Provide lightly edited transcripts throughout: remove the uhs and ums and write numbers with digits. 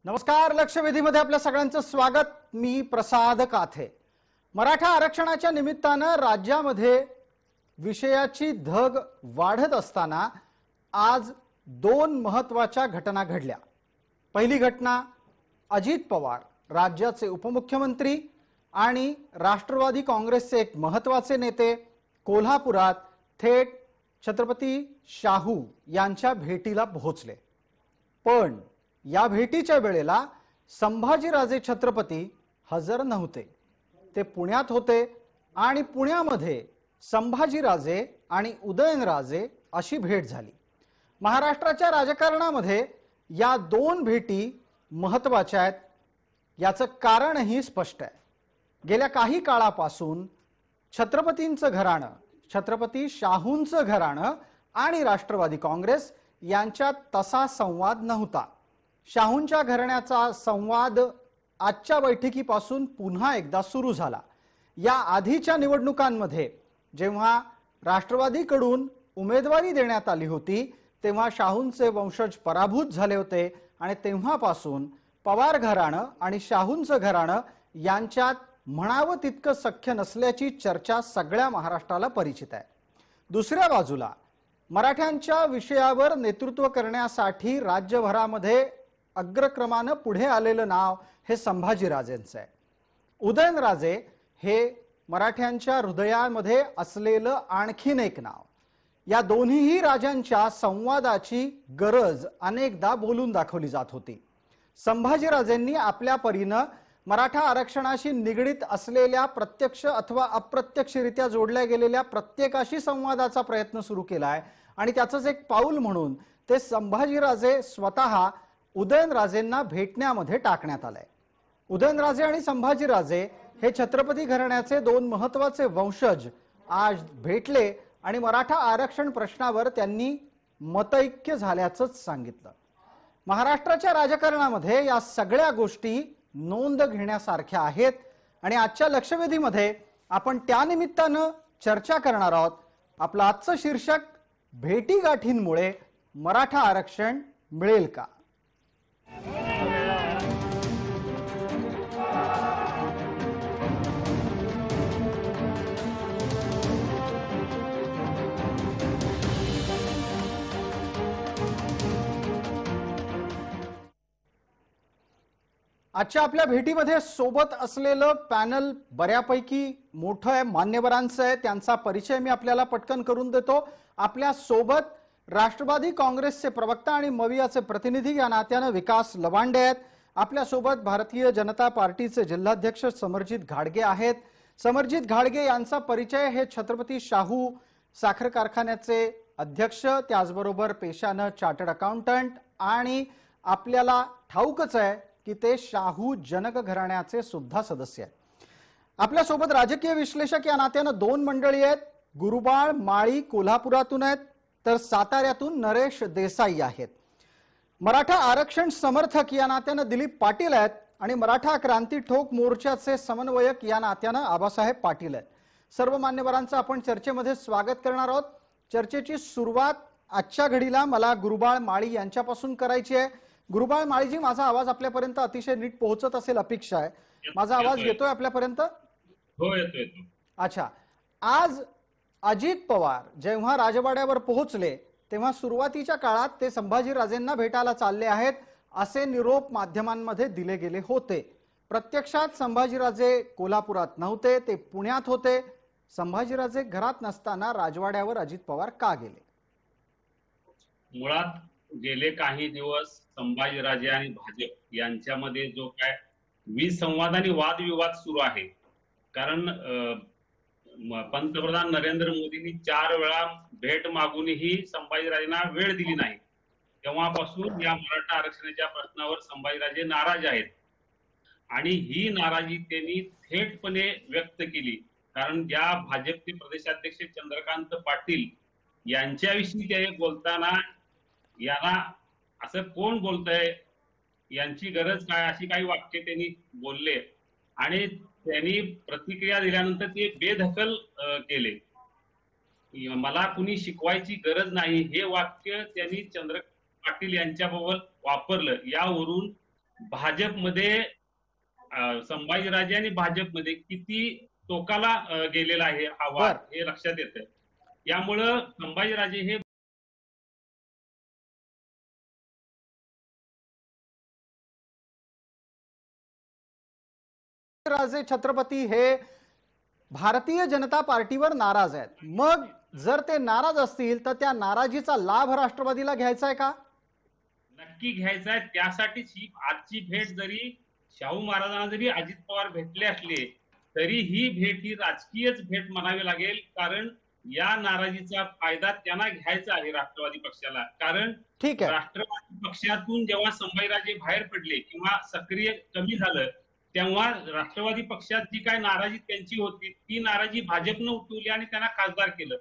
नमस्कार. लक्षवेधीमध्ये आपल्या सगळ्यांचं स्वागत. मी प्रसाद काथे. मराठा आरक्षणाच्या निमित्तानं राज्यामध्ये विषयाची धग वाढत असताना आज दोन महत्त्वाच्या घटना घडल्या. पहिली घटना, अजित पवार राज्याचे उपमुख्यमंत्री आणि राष्ट्रवादी काँग्रेसचे एक महत्त्वाचे नेते कोल्हापुरात थेट छत्रपती शाहू यांच्या भेटीला पोहोचले. पण या भेटीच्या वेळेला संभाजीराजे छत्रपती हजर नव्हते. ते पुण्यात होते आणि पुण्यामध्ये संभाजीराजे आणि उदयनराजे अशी भेट झाली. महाराष्ट्राच्या राजकारणामध्ये या दोन भेटी महत्त्वाच्या आहेत. याचं कारणही स्पष्ट आहे. गेल्या काही काळापासून छत्रपतींचं घराणं, छत्रपती शाहूंचं घराणं आणि राष्ट्रवादी काँग्रेस यांच्यात तसा संवाद नव्हता. शाहूंच्या घराण्याचा संवाद आजच्या बैठकीपासून पुन्हा एकदा सुरू झाला. या आधीच्या निवडणुकांमध्ये जेव्हा राष्ट्रवादीकडून उमेदवारी देण्यात आली होती तेव्हा शाहूंचे वंशज पराभूत झाले होते आणि तेव्हापासून पवार घराणं आणि शाहूंचं घराणं यांच्यात म्हणावं तितकं सख्य नसल्याची चर्चा सगळ्या महाराष्ट्राला परिचित आहे. दुसऱ्या बाजूला मराठ्यांच्या विषयावर नेतृत्व करण्यासाठी राज्यभरामध्ये अग्रक्रमानं पुढे आलेलं नाव हे संभाजीराजेंचं आहे. उदयनराजे हे मराठ्यांच्या हृदयामध्ये असलेलं आणखीन एक नाव. या दोन्हीही राजांच्या संवादाची गरज अनेकदा बोलून दाखवली जात होती. संभाजीराजेंनी आपल्या परीनं मराठा आरक्षणाशी निगडीत असलेल्या प्रत्यक्ष अथवा अप्रत्यक्षरित्या जोडल्या गेलेल्या प्रत्येकाशी संवादाचा प्रयत्न सुरू केलाय आणि त्याचंच एक पाऊल म्हणून ते संभाजीराजे स्वतः उदयनराजेंना भेटण्यामध्ये टाकण्यात आलंय. उदयनराजे आणि संभाजीराजे हे छत्रपती घराण्याचे दोन महत्त्वाचे वंशज आज भेटले आणि मराठा आरक्षण प्रश्नावर त्यांनी मतैक्य झाल्याचं सांगितलं. महाराष्ट्राच्या राजकारणामध्ये या सगळ्या गोष्टी नोंद घेण्यासारख्या आहेत आणि आजच्या लक्षवेधीमध्ये आपण त्या निमित्तानं चर्चा करणार आहोत. आपलं आजचं शीर्षक, भेटीगाठींमुळे मराठा आरक्षण मिळेल का? आजच्या आपल्या भेटीमध्ये सोबत असलेलं पॅनल बऱ्यापैकी मोठं आहे, मान्यवरांचं आहे. त्यांचा परिचय मी आपल्याला पटकन करून देतो. आपल्या सोबत राष्ट्रवादी काँग्रेसचे प्रवक्ता आणि मवियाचे प्रतिनिधी या नात्यानं विकास लवांडे आहेत. आपल्या सोबत भारतीय जनता पार्टीचे जिल्हाध्यक्ष समरजित घाडगे आहेत. समरजित घाडगे यांचा परिचय हे छत्रपती शाहू साखर कारखान्याचे अध्यक्ष, त्याचबरोबर पेशानं चार्टर्ड अकाउंटंट आणि आपल्याला ठाऊकच आहे की ते शाहू जनक घराण्याचे सुद्धा सदस्य आहेत. आपल्या सोबत राजकीय विश्लेषक या नात्यानं दोन मंडळी आहेत. गुरुबाळ माळी कोल्हापुरातून आहेत तर साताऱ्यातून नरेश देसाई आहेत. मराठा आरक्षण समर्थक या नात्यानं दिलीप पाटील आहेत आणि मराठा क्रांती ठोक मोर्चाचे समन्वयक या नात्यानं आबासाहेब पाटील आहेत. सर्व मान्यवरांचं आपण चर्चेमध्ये स्वागत करणार आहोत. चर्चेची सुरुवात आजच्या घडीला मला गुरुबाळ माळी यांच्यापासून करायची आहे. गुरुबाळ माळीजी, माझा आवाज आपल्यापर्यंत अतिशय नीट पोहोचत असेल अपेक्षा आहे. माझा आवाज येतोय आपल्यापर्यंत? हो, येतो. अच्छा. आज अजित पवार जेव्हा राजवाड्यावर पोहोचले तेव्हा सुरुवातीच्या काळात ते संभाजीराजेंना भेटायला चालले आहेत असे निरोप माध्यमांमध्ये दिले गेले होते. प्रत्यक्षात संभाजीराजे कोल्हापुरात नव्हते, ते पुण्यात होते. संभाजीराजे घरात नसताना राजवाड्यावर अजित पवार का गेले? मुळात गेले काही दिवस संभाजीराजे आणि भाजप यांच्यामध्ये जो काय विसंवाद आणि वादविवाद सुरू आहे. कारण पंतप्रधान नरेंद्र मोदींनी 4 वेळा भेट मागूनही संभाजीराजेंना वेळ दिली नाही. तेव्हापासून या मराठा आरक्षणाच्या प्रश्नावर संभाजीराजे नाराज आहेत आणि ही नाराजी त्यांनी थेटपणे व्यक्त केली. कारण ज्या भाजपचे प्रदेशाध्यक्ष चंद्रकांत पाटील यांच्याविषयी ते बोलताना यांना असं कोण बोलतंय, यांची गरज काय, अशी काही वाक्य त्यांनी बोलले आणि त्यांनी प्रतिक्रिया दिल्यानंतर ते बेदखल केले. मला कुणी शिकवायची गरज नाही हे वाक्य त्यांनी चंद्र पाटील यांच्याबरोबर वापरलं. यावरून भाजपमध्ये संभाजीराजे आणि भाजपमध्ये किती टोकाला गेलेला आहे हा वाद हे लक्षात येतं. यामुळं संभाजीराजे हे राजे छत्रपती हे भारतीय जनता पार्टीवर नाराज आहेत. मग जर ते नाराज असतील तर त्या नाराजीचा लाभ राष्ट्रवादीला घ्यायचा आहे का? नक्की घ्यायचा आहे. त्यासाठीच ही आजची भेट जरी शाहू महाराजांना जरी अजित पवार भेटले असले तरी ही भेट ही राजकीयच भेट म्हणावी लागेल. कारण या नाराजीचा फायदा त्यांना घ्यायचा आहे राष्ट्रवादी पक्षाला. कारण ठीक आहे, राष्ट्रवादी पक्षातून जेव्हा संभाजीराजे बाहेर पडले किंवा सक्रिय कमी झालं तेव्हा राष्ट्रवादी पक्षात जी काय नाराजी त्यांची होती ती नाराजी भाजपनं उठवली आणि त्यांना खासदार केलं.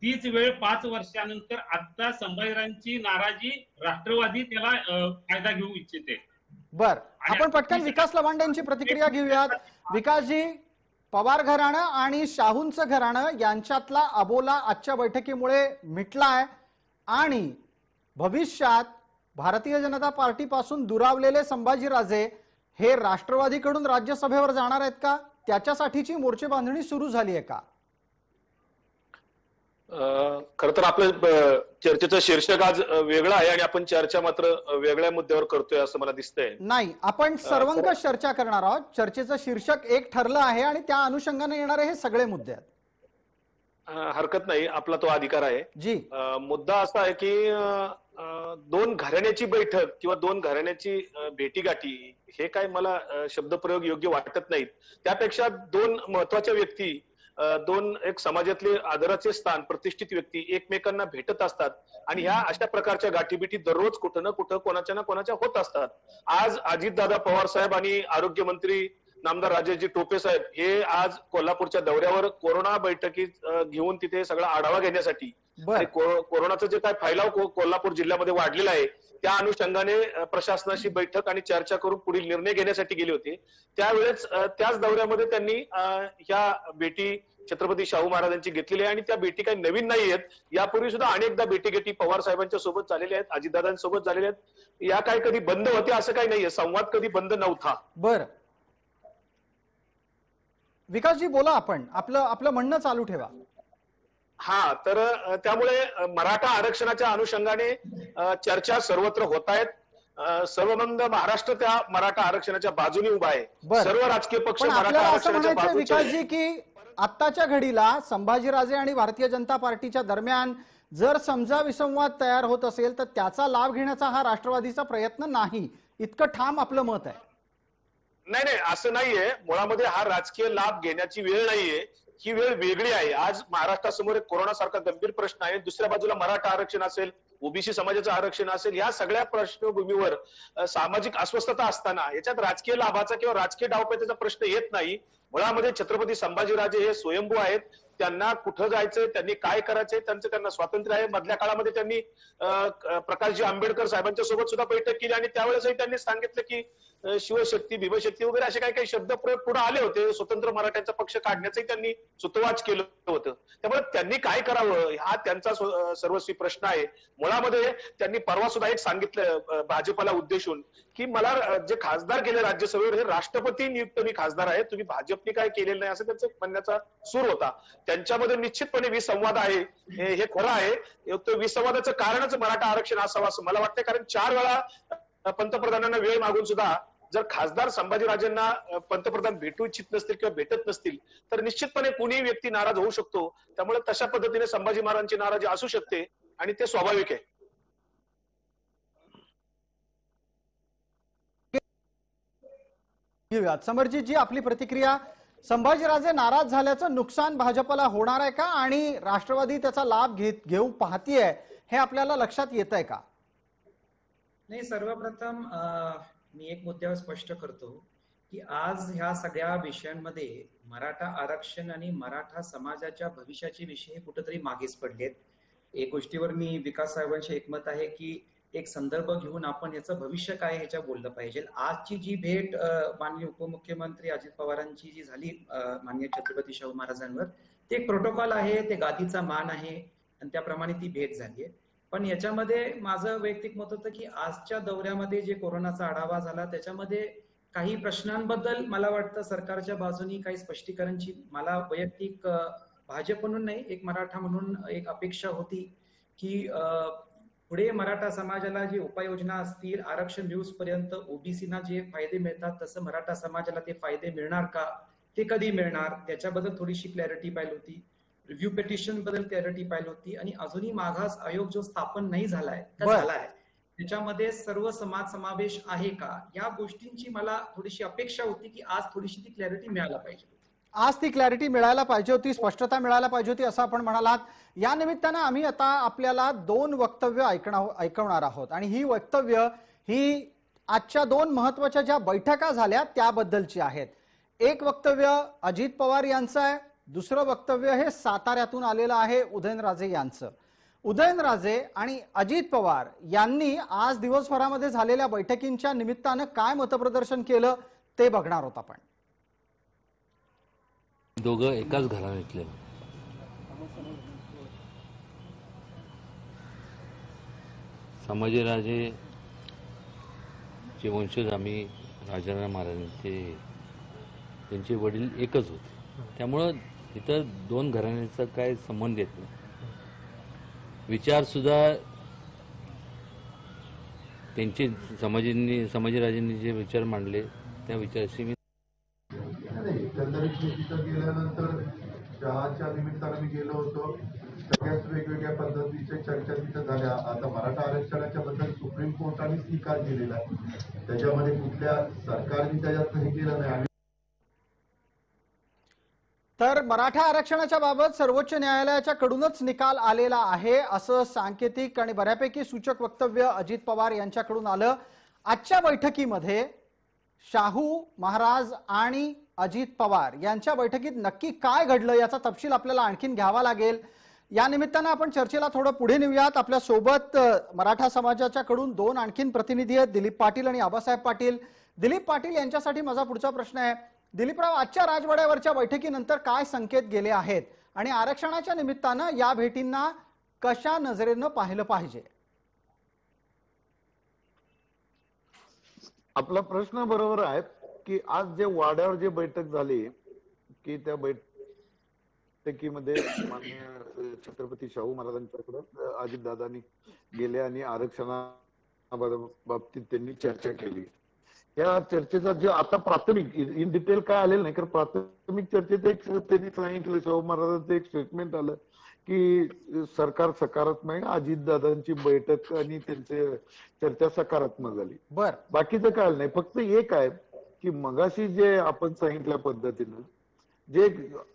तीच वेळ 5 वर्षानंतर आता संभाजीराजांची नाराजी राष्ट्रवादी त्याला फायदा घेऊ इच्छिते. बर, आपण पटकन विकास लवांडेंची प्रतिक्रिया घेऊयात. विकासजी, पवार घराणं आणि शाहूंचं घराणं यांच्यातला अबोला आजच्या बैठकीमुळे मिटलाय आणि भविष्यात भारतीय जनता पार्टीपासून दुरावलेले संभाजीराजे हे राष्ट्रवादीकडून राज्यसभेवर जाणार आहेत का? त्याच्यासाठीची मोर्चे बांधणी सुरू झाली आहे का? खर तर आपलं चर्चेचं शीर्षक आज वेगळं आहे आणि आपण चर्चा मात्र वेगळ्या मुद्द्यावर करतोय असं मला दिसतंय. नाही, आपण सर्वंकष चर्चा करणार आहोत. चर्चेचं शीर्षक एक ठरलं आहे आणि त्या अनुषंगाने येणारे हे सगळे मुद्दे आहेत. हरकत नाही, आपला तो अधिकार आहे जी. मुद्दा असा आहे की दोन घराण्याची बैठक किंवा दोन घराण्याची भेटीगाठी हे काय मला शब्दप्रयोग योग्य वाटत नाहीत. त्यापेक्षा दोन महत्वाच्या व्यक्ती, दोन एक समाजातले आदराचे स्थान, प्रतिष्ठित व्यक्ती एकमेकांना भेटत असतात आणि ह्या अशा प्रकारच्या गाठीबिठी दररोज कुठं ना कुठं कोणाच्या ना कोणाच्या होत असतात. आज अजितदादा पवार साहेब आणि आरोग्यमंत्री नामदार राजेशजी टोपे साहेब हे आज कोल्हापूरच्या दौऱ्यावर कोरोना बैठकीत घेऊन तिथे सगळा आढावा घेण्यासाठी आणि कोरोनाचं जे काय फैलाव कोल्हापूर जिल्ह्यामध्ये वाढलेला आहे त्या अनुषंगाने प्रशासनाशी बैठक आणि चर्चा करून पुढील निर्णय घेण्यासाठी गेले होते. त्यावेळेस त्याच दौऱ्यामध्ये त्यांनी ह्या भेटी छत्रपती शाहू महाराजांची घेतलेली आहे आणि त्या भेटी काही नवीन नाही आहेत. यापूर्वी सुद्धा अनेकदा भेटी पवार साहेबांच्या सोबत झालेल्या आहेत, अजितदादांसोबत झालेल्या आहेत. या काय कधी बंद होते असं काही नाहीये, संवाद कधी बंद नव्हता. बरं, विकासजी बोला, आपण आपलं म्हणणं चालू ठेवा. हा, तर त्यामुळे मराठा आरक्षणाच्या अनुषंगाने चर्चा सर्वत्र होत आहेत. सर्वमंद महाराष्ट्र त्या मराठा आरक्षणाच्या बाजूने उभा आहे. सर्व राजकीय पक्ष मराठा आरक्षणाच्या बाजूने. विकासजी, की आत्ताच्या घडीला संभाजीराजे आणि भारतीय जनता पार्टीच्या दरम्यान जर समजा विसंवाद तयार होत असेल तर त्याचा लाभ घेण्याचा हा राष्ट्रवादीचा प्रयत्न नाही, इतकं ठाम आपलं मत आहे. नाही नाही, असं नाहीये. मुळामध्ये हा राजकीय लाभ घेण्याची वेळ नाहीये, ही वेळ वेगळी आहे. आज महाराष्ट्रासमोर एक कोरोना सारखा गंभीर प्रश्न आहे. दुसऱ्या बाजूला मराठा आरक्षण असेल, ओबीसी समाजाचं आरक्षण असेल, या सगळ्या पार्श्वभूमीवर सामाजिक अस्वस्थता असताना याच्यात राजकीय लाभाचा किंवा राजकीय डावपेचाचा प्रश्न येत नाही. मुळामध्ये छत्रपती संभाजीराजे हे स्वयंभू आहेत. त्यांना कुठं जायचंय, त्यांनी काय करायचंय, त्यांना स्वातंत्र्य आहे. मधल्या काळामध्ये त्यांनी प्रकाशजी आंबेडकर साहेबांच्या सोबत सुद्धा बैठक केली आणि त्यावेळेसही त्यांनी सांगितलं की शिवशक्ती, भीमशक्ती वगैरे असे काही काही शब्दप्रयोग पुढे आले होते. स्वतंत्र मराठ्यांचा पक्ष काढण्याचंही त्यांनी सुतोवाच केलं होतं. त्यामुळे त्यांनी काय करावं हा त्यांचा सर्वस्वी प्रश्न आहे. मुळामध्ये त्यांनी परवा सुद्धा एक सांगितलं भाजपला उद्देशून की मला जे खासदार केले राज्यसभेवर हे राष्ट्रपती नियुक्त मी खासदार आहे, तुम्ही भाजपने काय केलेलं नाही असं त्यांचा म्हणण्याचा सूर होता. त्यांच्यामध्ये निश्चितपणे विसंवाद आहे, हे खरं आहे. तो विसंवादाचं कारणच मराठा आरक्षण असावं असं मला वाटतं. कारण 4 वेळा पंतप्रधानांना वेळ मागून सुद्धा जर खासदार संभाजीराजेंना पंतप्रधान भेटू इच्छित नसतील किंवा भेटत नसतील तर निश्चितपणे कुणीही व्यक्ती नाराज होऊ शकतो. त्यामुळे तशा पद्धतीने संभाजी महाराजांची नाराजी असू शकते आणि ते स्वाभाविक आहे. समरजी जी आपली प्रतिक्रिया, संभाजीराजे नाराज झाल्याचं नुकसान भाजपला होणार आहे का आणि राष्ट्रवादी त्याचा लाभ घेऊ पाहतीये हे आपल्याला लक्षात येत आहे का? नाही, सर्वप्रथम मी एक मुद्द्यावर स्पष्ट करतो की आज ह्या सगळ्या विषयांमध्ये मराठा आरक्षण आणि मराठा समाजाच्या भविष्याचे विषय कुठेतरी मागेच पडलेत. एक गोष्टीवर मी विकास साहेबांशी एकमत आहे की एक संदर्भ घेऊन आपण याचं भविष्य काय ह्याच्या बोललं पाहिजे. आजची जी भेट माननीय उपमुख्यमंत्री अजित पवारांची जी झाली माननीय छत्रपती शाहू महाराजांवर, ते एक प्रोटोकॉल आहे, ते गादीचा मान आहे आणि त्याप्रमाणे ती भेट झाली आहे. पण याच्यामध्ये माझं वैयक्तिक मत होतं की आजच्या दौऱ्यामध्ये जे कोरोनाचा आढावा झाला त्याच्यामध्ये काही प्रश्नांबद्दल मला वाटतं सरकारच्या बाजूनी काही स्पष्टीकरणची मला वैयक्तिक भाजप म्हणून नाही, एक मराठा म्हणून एक अपेक्षा होती की पुढे मराठा समाजाला जी उपाययोजना असतील, आरक्षण न्यूज पर्यंत ओबीसीना जे फायदे मिळतात तसं मराठा समाजाला ते फायदे मिळणार का, ते कधी मिळणार, त्याच्याबद्दल थोडीशी क्लॅरिटी पाहिली होती. रिव्ह्यू पिटिशन बद्दल क्लॅरिटी पाहिली होती. आणि अजूनही मागास आयोग जो स्थापन नाही झालाय त्याच्यामध्ये सर्व समाज समावेश आहे का, या गोष्टींची मला थोडीशी अपेक्षा होती की आज थोडीशी ती क्लॅरिटी मिळायला पाहिजे. आज ती क्लॅरिटी मिळायला पाहिजे होती, स्पष्टता मिळायला पाहिजे होती असं आपण म्हणालात. या निमित्तानं आम्ही आता आपल्याला 2 वक्तव्य ऐकवणार आहोत आणि ही वक्तव्य ही आजच्या 2 महत्वाच्या ज्या बैठका झाल्या त्याबद्दलची आहेत. एक वक्तव्य अजित पवार यांचं आहे, दुसरं वक्तव्य हे साताऱ्यातून आलेलं आहे उदयनराजे यांचं. उदयनराजे आणि अजित पवार यांनी आज दिवसभरामध्ये झालेल्या बैठकींच्या निमित्तानं काय मतप्रदर्शन केलं ते बघणार आहोत आपण. दोघं एकाच घराण्यातले. संभाजीराजे चे वंशज आम्ही राजाराम महाराजांचे त्यांचे वडील एकच होते, त्यामुळं इथं 2 घराण्याचा काय संबंध येत नाही. विचार सुद्धा त्यांचे संभाजीराजेंनी जे विचार मांडले त्या विचाराशी मी एकंदरीत तिथं गेल्यानंतर चहाच्या निमित्तानं मी गेलो होतो. सगळ्याच वेगवेगळ्या पद्धतीच्या चर्चा तिथं झाल्या. आता मराठा आरक्षणाच्या बद्दल सुप्रीम कोर्टानेच निकाल दिलेला आहे, त्याच्यामध्ये कुठल्या सरकारने त्याच्यात हे केलं नाही. तर मराठा आरक्षणाच्या बाबत सर्वोच्च न्यायालयाच्या कडूनच निकाल आलेला आहे असं सांकेतिक आणि बऱ्यापैकी सूचक वक्तव्य अजित पवार यांच्याकडून आलं. आजच्या बैठकीमध्ये शाहू महाराज आणि अजित पवार यांच्या बैठकीत नक्की काय घडलं याचा तपशील आपल्याला आणखीन घ्यावा लागेल. या निमित्तानं आपण चर्चेला थोडं पुढे नेऊयात. आपल्या सोबत मराठा समाजाच्या कडून 2 आणखीन प्रतिनिधी आहेत, दिलीप पाटील आणि आबासाहेब पाटील. दिलीप पाटील यांच्यासाठी माझा पुढचा प्रश्न आहे. दिलीपराव, आजच्या राजवाड्यावरच्या बैठकीनंतर काय संकेत गेले आहेत आणि आरक्षणाच्या निमित्तानं या भेटींना कशा नजरेनं पाहिलं पाहिजे? आपला प्रश्न बरोबर आहे की आज जे वाड्यावर जे बैठक झाली की त्या बैठकीमध्ये माननीय छत्रपती शाहू महाराजांच्याकडे अजितदादांनी गेले आणि आरक्षणा बाबतीत त्यांनी चर्चा केली. या चर्चेचा जे आता प्राथमिक इन डिटेल काय आलेलं नाही, कारण प्राथमिक चर्चेत एक त्यांनी सांगितलं, शाहू महाराजांचं एक स्टेटमेंट आलं की सरकार सकारात्मक, अजितदादांची बैठक आणि त्यांचे चर्चा सकारात्मक झाली. बाकीचं काय नाही. फक्त एक आहे की मगाशी जे आपण सांगितल्या पद्धतीनं जे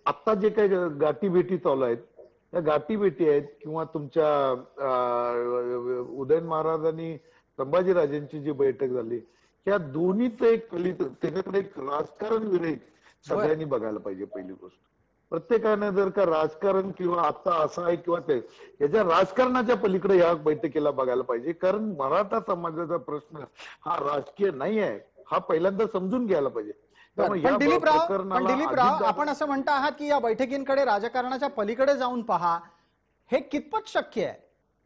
आता जे काही गाठी भेटी चालू आहेत त्या गाठी भेटी आहेत किंवा तुमच्या उदयन महाराज आणि संभाजीराजेंची जी बैठक झाली या दोन्हीच एक त्याच्याकडे एक राजकारण विरहित सगळ्यांनी बघायला पाहिजे. पहिली गोष्ट, प्रत्येकाने जर का राजकारण किंवा आता असं आहे किंवा ते याच्या राजकारणाच्या पलीकडे या बैठकीला बघायला पाहिजे. कारण मराठा समाजाचा प्रश्न हा राजकीय नाही आहे, हा पहिल्यांदा समजून घ्यायला पाहिजे. पण दिलीपराव, आपण असं म्हणता आहात की या बैठकींकडे राजकारणाच्या पलीकडे जाऊन पहा, हे कितपत शक्य आहे?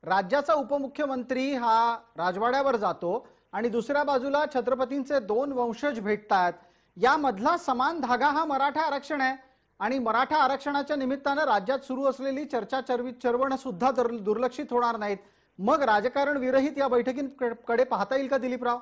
राज्याचा उपमुख्यमंत्री हा राजवाड्यावर जातो आणि दुसऱ्या बाजूला छत्रपतींचे 2 वंशज भेटतात. यामधला समान धागा हा मराठा आरक्षण आहे आणि मराठा आरक्षणाच्या निमित्तानं राज्यात सुरू असलेली चर्वण सुद्धा दुर्लक्षित होणार नाहीत. मग राजकारण विरहित या बैठकींकडे पाहता येईल का दिलीपराव?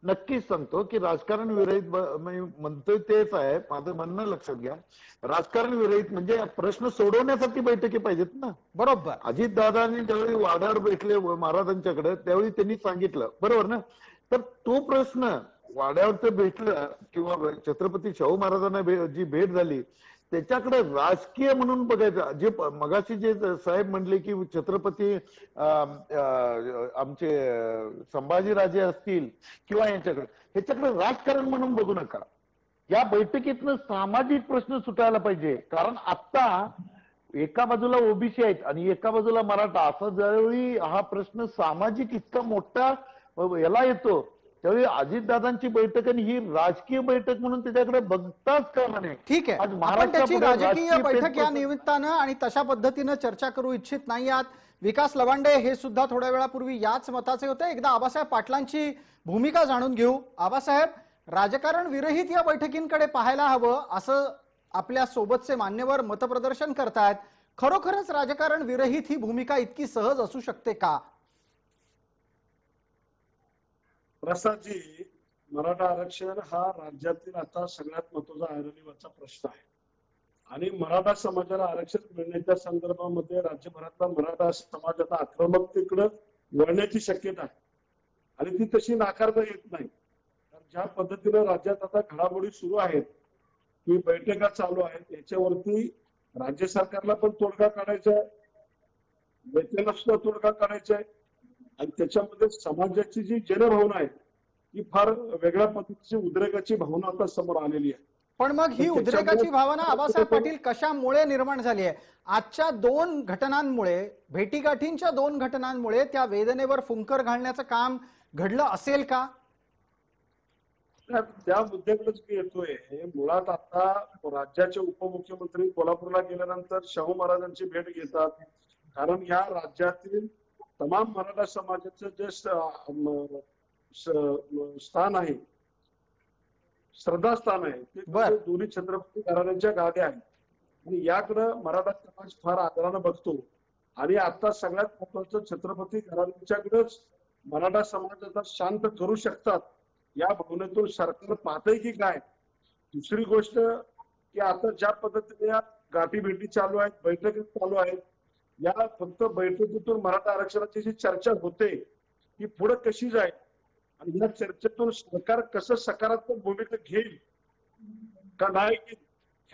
नक्कीच सांगतो की राजकारण विरहित म्हणतोय तेच आहे. माझं म्हणणं लक्षात घ्या, राजकारण विरहित म्हणजे प्रश्न सोडवण्यासाठी बैठकी पाहिजेत ना. बरोबर. अजितदादांनी ज्यावेळी वाड्यावर भेटले महाराजांच्याकडे त्यावेळी त्यांनी सांगितलं, बरोबर ना. तर तो प्रश्न वाड्यावर भेटलं किंवा छत्रपती शाहू महाराजांना जी भेट झाली त्याच्याकडे राजकीय म्हणून बघायचं. जे मगाशी जे साहेब म्हणले की छत्रपती आमचे संभाजीराजे असतील किंवा ह्याच्याकडे राजकारण म्हणून बघू नका. या बैठकीतनं सामाजिक प्रश्न सुटायला पाहिजे. कारण आता एका बाजूला ओबीसी आहेत आणि एका बाजूला मराठा, असं ज्यावेळी हा प्रश्न सामाजिक इतका मोठा याला येतो त्यावेळी अजितदादांची बैठक आणि ही राजकीय बैठक म्हणून त्याच्याकडे बघताच कामा नये. ठीक आहे, आज आपण महाराष्ट्रापुढे त्याची राजकीय बैठक या पेचप्रसंग- निमित्तानं आणि तशा पद्धतीनं चर्चा करू इच्छित नाही आहात. विकास लवांडे हे सुद्धा थोड्या वेळापूर्वी याच मताचे होते. एकदा आबासाहेब पाटलांची भूमिका जाणून घेऊ. आबासाहेब, राजकारण विरहित या बैठकींकडे पाहायला हवं असं आपल्या सोबतचे मान्यवर मतप्रदर्शन करतायत. खरोखरच राजकारण विरहित ही भूमिका इतकी सहज असू शकते का? प्रसादजी, मराठा आरक्षण हा राज्यातील आता सगळ्यात महत्वाचा ऐरणीवरचा प्रश्न आहे आणि मराठा समाजाला आरक्षण मिळण्याच्या संदर्भामध्ये राज्यभरातला मराठा समाज आता आक्रमकतेकडे वळण्याची शक्यता आहे आणि ती तशी नाकारता येत नाही. ज्या पद्धतीने राज्यात आता घडामोडी सुरू आहेत, की बैठका चालू आहेत, याच्यावरती राज्य सरकारला पण तोडगा काढायचा आहे, नेत्यांना सुद्धा तोडगा काढायचा आहे आणि त्याच्यामध्ये समाजाची जी जनभावना आहे ती फार वेगळ्या पद्धतीची उद्रेकाची भावना आता समोर आलेली आहे. पण मग ही उद्रेकाची भावना आबासाहेब पाटील कशामुळे निर्माण झाली आहे? आजच्या 2 घटनांमुळे, भेटीगाठींच्या 2 घटनांमुळे त्या वेदनेवर फुंकर घालण्याचं काम घडलं असेल का? त्या मुद्द्याकडेच मी येतोय. मुळात आता राज्याचे उपमुख्यमंत्री कोल्हापूरला गेल्यानंतर शाहू महाराजांची भेट घेतात, कारण या राज्यातील तमाम मराठा समाजाचं जे स्थान आहे, श्रद्धास्थान आहे, ते दोन्ही छत्रपती घराण्यांच्या गाद्या आहेत आणि याकडे मराठा समाज फार आदरानं बघतो आणि आता सगळ्यात महत्वाचं छत्रपती घराण्यांच्याकडेच मराठा समाज आता शांत करू शकतात या भावनेतून सरकार पाहतंय की काय. दुसरी गोष्ट की आता ज्या पद्धतीने या गाठी भेटी चालू आहेत, बैठकी चालू आहेत, या फक्त बैठकीतून मराठा आरक्षणाची जी चर्चा होते ती पुढे कशी जाईल आणि या चर्चेतून सरकार कसं सकारात्मक भूमिका घेईल का नाही,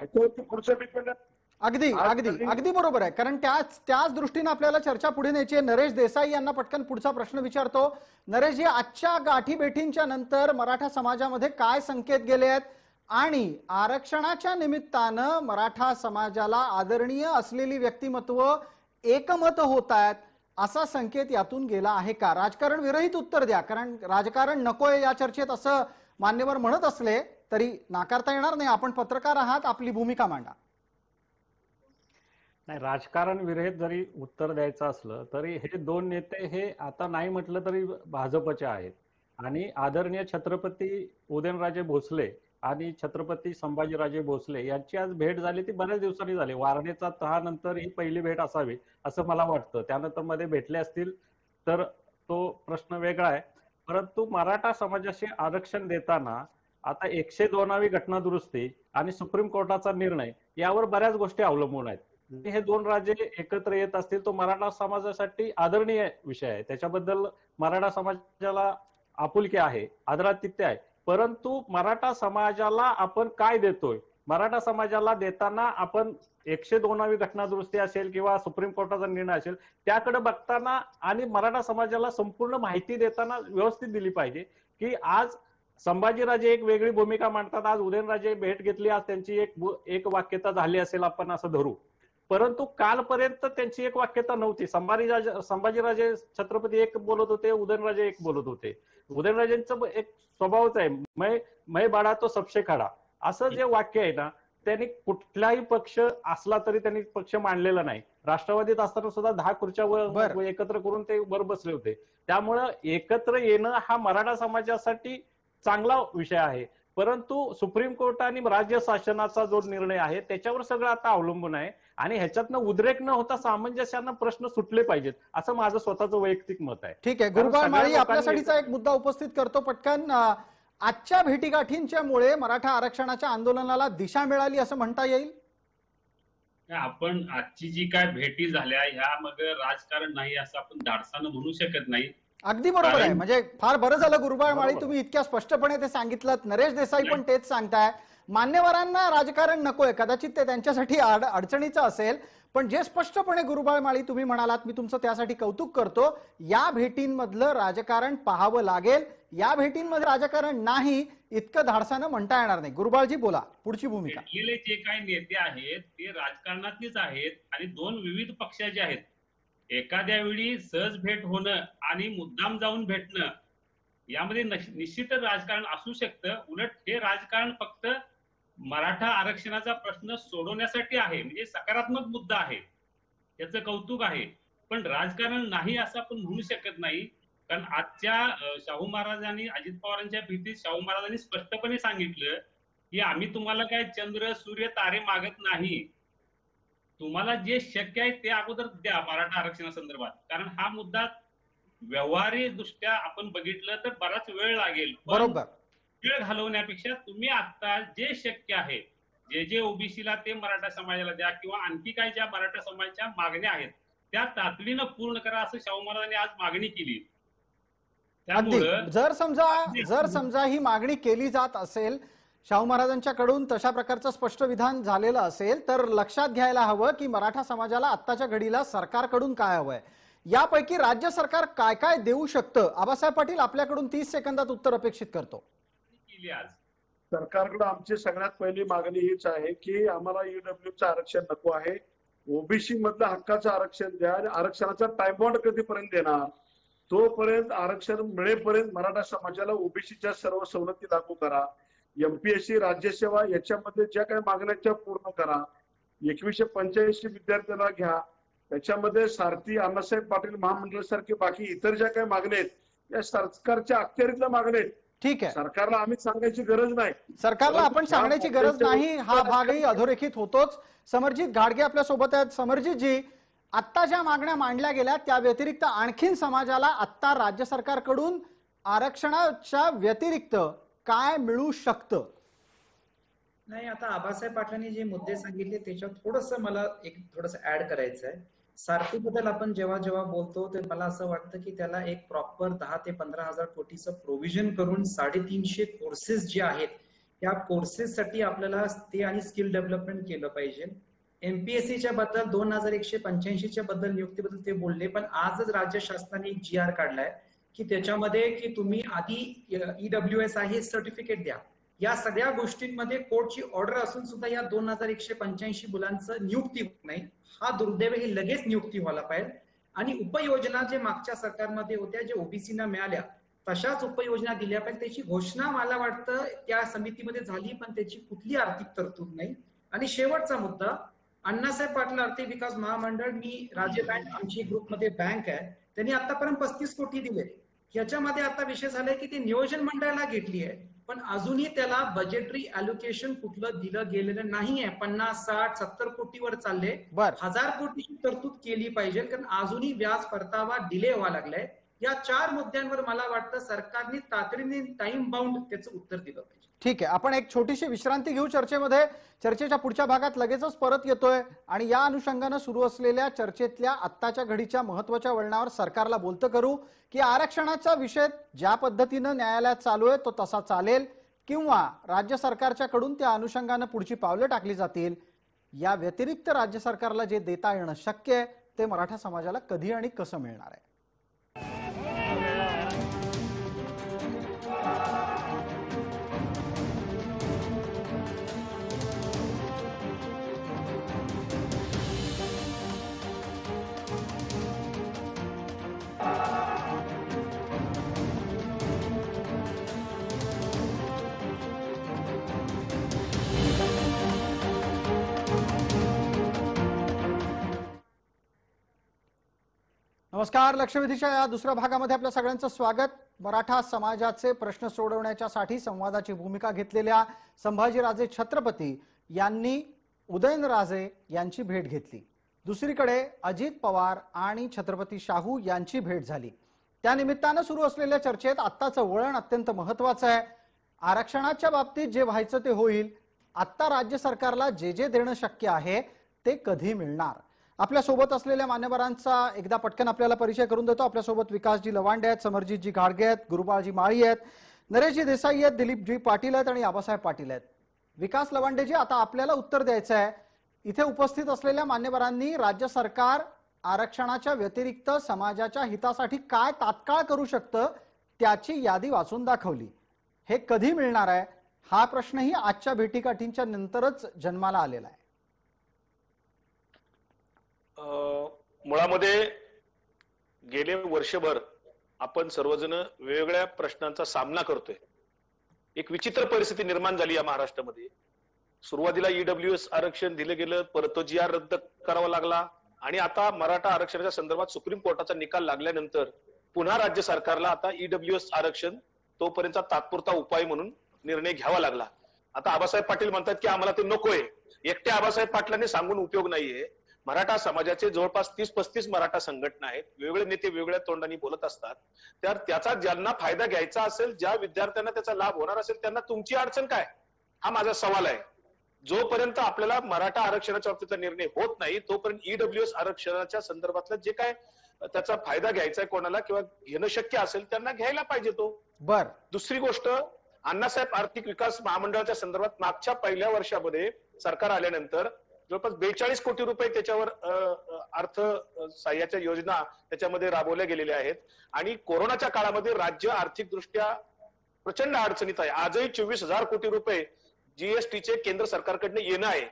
ह्याच्यावरती पुढच्या डिपेंड आहे. अगदी अगदी अगदी बरोबर आहे, कारण त्याच दृष्टीने आपल्याला चर्चा पुढे न्यायची आहे. नरेश देसाई यांना पटकन पुढचा प्रश्न विचारतो. नरेशजी, आजच्या गाठी भेटींच्या नंतर मराठा समाजामध्ये काय संकेत गेले आहेत आणि आरक्षणाच्या निमित्तानं मराठा समाजाला आदरणीय असलेली व्यक्तिमत्व एकमत होत आहेत असा संकेत यातून गेला आहे का? राजकारण विरहित उत्तर द्या, कारण राजकारण नकोय या चर्चेत असं मान्यवर म्हणत असले तरी नाकारता येणार नाही. आपण पत्रकार आहात, आपली भूमिका मांडा. नाही, राजकारण विरहित जरी उत्तर द्यायचं असलं तरी हे 2 नेते हे आता नाही म्हटलं तरी भाजपचे आहेत आणि आदरणीय छत्रपती उदयनराजे भोसले आणि छत्रपती संभाजीराजे भोसले यांची आज भेट झाली, ती बऱ्याच दिवसांनी झाली. वारणेचा तहानंतर ही पहिली भेट असावी असं मला वाटतं. त्यानंतर मध्ये भेटले असतील तर तो प्रश्न वेगळा आहे. परंतु मराठा समाजाशी आरक्षण देताना आता 102वी घटना दुरुस्ती आणि सुप्रीम कोर्टाचा निर्णय यावर बऱ्याच गोष्टी अवलंबून आहेत. हे 2 राज्ये एकत्र येत असतील तो मराठा समाजासाठी आदरणीय विषय आहे. त्याच्याबद्दल मराठा समाजाला आपुलकी आहे, आदरातिथ्य आहे. परंतु मराठा समाजाला आपण काय देतोय? मराठा समाजाला देताना आपण 102वी घटना दुरुस्ती असेल किंवा सुप्रीम कोर्टाचा निर्णय असेल त्याकडे बघताना आणि मराठा समाजाला संपूर्ण माहिती देताना व्यवस्थित दिली पाहिजे की आज संभाजीराजे एक वेगळी भूमिका मांडतात, आज उदयनराजे भेट घेतली, आज त्यांची एक वाक्यता झाली असेल आपण असं धरू. परंतु कालपर्यंत त्यांची एक वाक्यता नव्हती. संभाजीराजे छत्रपती एक बोलत होते, उदयनराजे एक बोलत होते. उदयनराजेंचं एक स्वभावच आहे, मै बाळा तो सबसे खडा, असं जे वाक्य आहे ना, त्यांनी कुठलाही पक्ष असला तरी त्यांनी पक्ष मांडलेला नाही. राष्ट्रवादीत असताना सुद्धा 10 खुर्च्या एकत्र करून ते वर बसले होते. त्यामुळं एकत्र येणं हा मराठा समाजासाठी चांगला विषय आहे. परंतु सुप्रीम कोर्ट आणि राज्य शासनाचा जो निर्णय आहे त्याच्यावर सगळं आता अवलंबून आहे आणि ह्याच्यातनं उद्रेक न होता सामंजस्यानं प्रश्न सुटले पाहिजेत असं माझं स्वतःचं वैयक्तिक मत आहे. ठीक आहे, गुरुबाळ माळी आपल्यासाठीचा एक मुद्दा उपस्थित करतो पटकन. आजच्या भेटीगाठींच्या मुळे मराठा आरक्षणाच्या आंदोलनाला दिशा मिळाली असं म्हणता येईल? आपण आजची जी काय भेटी झाल्या ह्या मग राजकारण नाही असं आपण धाडसानं म्हणू शकत नाही. अगदी बरोबर आहे, म्हणजे फार बरं झालं गुरुबाळ माळी तुम्ही इतक्या स्पष्टपणे ते सांगितलं. नरेश देसाई पण तेच सांगताय, मान्यवरांना राजकारण नकोय, कदाचित ते त्यांच्यासाठी अडचणीचं असेल, पण जे स्पष्टपणे गुरुबाळ माळी तुम्ही म्हणालात, मी तुमचं त्यासाठी कौतुक करतो. या भेटींमधलं राजकारण पाहावं लागेल, या भेटींमध्ये राजकारण नाही इतकं धाडसानं म्हणता येणार नाही. गुरुबाळजी बोला, पुढची भूमिका. भेटलेले जे काही नेते आहेत ते राजकारणातलेच आहेत आणि 2 विविध पक्षाचे आहेत. एखाद्या वेळी सहज भेट होणं आणि मुद्दाम जाऊन भेटणं यामध्ये निश्चितच राजकारण असू शकतं. उलट हे राजकारण फक्त मराठा आरक्षणाचा प्रश्न सोडवण्यासाठी आहे, म्हणजे सकारात्मक मुद्दा आहे, त्याचं कौतुक आहे. पण राजकारण नाही असं आपण म्हणू शकत नाही. कारण आजच्या शाहू महाराजांनी, अजित पवारांच्या भेटीत शाहू महाराजांनी स्पष्टपणे सांगितलं की आम्ही तुम्हाला काय चंद्र सूर्य तारे मागत नाही, तुम्हाला जे शक्य आहे ते अगोदर द्या मराठा आरक्षणासंदर्भात. कारण हा मुद्दा व्यवहारिक दृष्ट्या आपण बघितलं तर बराच वेळ लागेल. बरोबर. वेळ घालवण्यापेक्षा तुम्ही आता जे शक्य आहे, जे ओबीसीला ते मराठा समाजाला द्या, किंवा आणखी काय ज्या मराठा समाजाच्या मागण्या आहेत त्या तातडीनं पूर्ण करा, असं शाहू महाराजांनी आज मागणी केली. अगदी. त्यामुळं जर समजा ही मागणी केली जात असेल, शाहू महाराजांच्याकडून तशा प्रकारचं स्पष्ट विधान झालेलं असेल, तर लक्षात घ्यायला हवं की मराठा समाजाला आत्ताच्या घडीला सरकारकडून काय हवंय, यापैकी राज्य सरकार काय काय देऊ शकतं. आबासाहेब पाटील, आपल्याकडून 30 सेकंदात उत्तर अपेक्षित करतो. आज सरकारकडे आमची सगळ्यात पहिली मागणी हीच आहे की आम्हाला ईडब्ल्यूचं आरक्षण नको आहे, ओबीसी मधलं हक्काचं आरक्षण द्या. आरक्षणाचा टाइम बॉन्ड कधीपर्यंत देणार, तोपर्यंत आरक्षण मिळेपर्यंत मराठा समाजाला ओबीसीच्या सर्व सवलती लागू करा. एमपीएससी, राज्यसेवा याच्यामध्ये ज्या काही मागण्या त्या पूर्ण करा. 2185 विद्यार्थ्यांना घ्या, त्याच्यामध्ये सारथी, अण्णासाहेब पाटील महामंडळ सारखे बाकी इतर ज्या काही मागण्या आहेत या सरकारच्या अखत्यारीतल्या मागण्या आहेत. ठीक आहे, सरकारला आम्ही सांगायची गरज नाही, सरकारला आपण सांगण्याची गरज नाही, हा भागही अधोरेखित होतोच. समरजित घाडगे आपल्या सोबत आहेत. समरजित जी, आत्ता ज्या मागण्या मांडल्या गेल्या त्या व्यतिरिक्त आणखीन समाजाला आत्ता राज्य सरकारकडून आरक्षणाच्या व्यतिरिक्त काय मिळू शकतं? नाही, आता आबासाहेब पाटलांनी जे मुद्दे सांगितले त्याच्यात थोडंसं मला थोडंसं ऍड करायचं आहे. सारथीबद्दल आपण जेव्हा बोलतो ते मला असं वाटतं की त्याला एक प्रॉपर 10 ते 15,000 कोटीचं प्रोव्हिजन करून 350 कोर्सेस जे आहेत त्या कोर्सेससाठी आपल्याला ते आणि स्किल डेव्हलपमेंट केलं पाहिजे. एमपीएससीच्या बद्दल 2185च्या बद्दल नियुक्तीबद्दल ते बोलले, पण आजच राज्य शासनाने एक GR काढलाय की त्याच्यामध्ये की तुम्ही आधी ईडब्ल्यूएस आहे सर्टिफिकेट द्या. या सगळ्या गोष्टींमध्ये कोर्टची ऑर्डर असून सुद्धा या 2185 मुलांचं नियुक्ती होत नाही. हा दुर्दैव, हे लगेच नियुक्ती व्हायला पाहिजे. आणि उपयोजना जे मागच्या सरकारमध्ये होत्या, जे ओबीसीना मिळाल्या तशाच उपयोजना दिल्या पाहिजे. त्याची घोषणा मला वाटतं त्या समितीमध्ये झाली, पण त्याची कुठली आर्थिक तरतूद नाही. आणि शेवटचा मुद्दा, अण्णासाहेब पाटील आर्थिक विकास महामंडळ, मी राज्य बँक, आमची ग्रुपमध्ये बँक आहे, त्यांनी आतापर्यंत 35 कोटी दिले. याच्यामध्ये आता विषय झालाय की ते नियोजन मंडळाला घेतली आहे, पण अजूनही त्याला बजेटरी अलोकेशन कुठलं दिलं गेलेलं नाहीये. 50, 60, 70 कोटीवर चालले. 1000 कोटीची तरतूद केली पाहिजे, कारण अजूनही व्याज परतावा डिले व्हावा लागलाय. या 4 मुद्द्यांवर मला वाटतं सरकारने तातडीने टाइम बाउंड त्याचं उत्तर दिलं पाहिजे. ठीक आहे, आपण एक छोटीशी विश्रांती घेऊ चर्चेमध्ये. चर्चेच्या पुढच्या भागात लगेचच परत येतोय आणि या अनुषंगानं सुरू असलेल्या चर्चेतल्या आत्ताच्या घडीच्या महत्वाच्या वळणावर सरकारला बोलतं करू की आरक्षणाचा विषय ज्या पद्धतीनं न्यायालयात चालू आहे तो तसा चालेल, किंवा राज्य सरकारच्या कडून त्या अनुषंगानं पुढची पावलं टाकली जातील. या व्यतिरिक्त राज्य सरकारला जे देता येणं शक्य आहे ते मराठा समाजाला कधी आणि कसं मिळणार आहे? नमस्कार, लक्षवेधीच्या या दुसऱ्या भागामध्ये आपल्या सगळ्यांचं स्वागत. मराठा समाजाचे प्रश्न सोडवण्यासाठी संवादाची भूमिका घेतलेल्या संभाजीराजे छत्रपती यांनी उदयनराजे यांची भेट घेतली. दुसरीकडे अजित पवार आणि छत्रपती शाहू यांची भेट झाली. त्या निमित्तानं सुरू असलेल्या चर्चेत आत्ताचं वळण अत्यंत महत्वाचं आहे. आरक्षणाच्या बाबतीत जे व्हायचं ते होईल. आत्ता राज्य सरकारला जे जे देणं शक्य आहे ते कधी मिळणार? आपल्या सोबत असलेल्या मान्यवरांचा एकदा पटकन आपल्याला परिचय करून देतो. आपल्या सोबत विकासजी लवांडे आहेत, समरजितजी घाडगे आहेत, गुरुबाळजी माळी आहेत, नरेशजी देसाई आहेत, दिलीपजी पाटील आहेत आणि आबासाहेब पाटील आहेत. विकास लवांडेजी, आता आपल्याला उत्तर द्यायचं आहे. इथे उपस्थित असलेल्या मान्यवरांनी राज्य सरकार आरक्षणाच्या व्यतिरिक्त समाजाच्या हितासाठी काय तात्काळ करू शकतं त्याची यादी वाचून दाखवली. हे कधी मिळणार आहे हा प्रश्नही आजच्या भेटीगाठींच्या नंतरच जन्माला आलेला आहे. मुळामध्ये गेले वर्षभर आपण सर्वजण वेगवेगळ्या प्रश्नांचा सामना करतोय. एक विचित्र परिस्थिती निर्माण झाली या महाराष्ट्रामध्ये. सुरुवातीला ईडब्ल्यूएस आरक्षण दिलं गेलं, परत तो जी आर रद्द करावा लागला आणि आता मराठा आरक्षणाच्या संदर्भात सुप्रीम कोर्टाचा निकाल लागल्यानंतर पुन्हा राज्य सरकारला आता ईडब्ल्यूएस आरक्षण तोपर्यंतचा तात्पुरता उपाय म्हणून निर्णय घ्यावा लागला. आता आबासाहेब पाटील म्हणतात की आम्हाला ते नकोय. एकट्या आबासाहेब पाटलांनी सांगून उपयोग नाहीये. मराठा समाजाचे जवळपास 30-35 मराठा संघटना आहेत. वेगवेगळे नेते वेगवेगळ्या तोंडाने बोलत असतात. तर त्याचा ज्यांना फायदा घ्यायचा असेल, ज्या विद्यार्थ्यांना त्याचा लाभ होणार असेल, त्यांना तुमची अडचण काय, हा माझा सवाल आहे. जोपर्यंत आपल्याला मराठा आरक्षणाच्या बाबतीचा निर्णय होत नाही तोपर्यंत ईडब्ल्यूएस आरक्षणाच्या संदर्भातलं जे काय त्याचा फायदा घ्यायचा आहे कोणाला किंवा घेणं शक्य असेल त्यांना घ्यायला पाहिजे तो. बर. दुसरी गोष्ट, अण्णासाहेब आर्थिक विकास महामंडळाच्या संदर्भात मागच्या पहिल्या वर्षामध्ये सरकार आल्यानंतर जवळपास 42 कोटी रुपये त्याच्यावर अर्थ सहाय्याच्या योजना त्याच्यामध्ये राबवल्या गेलेल्या आहेत. आणि कोरोनाच्या काळामध्ये राज्य आर्थिकदृष्ट्या प्रचंड अडचणीत आहे. आजही 24,000 कोटी रुपये जीएसटीचे केंद्र सरकारकडनं येणं आहे.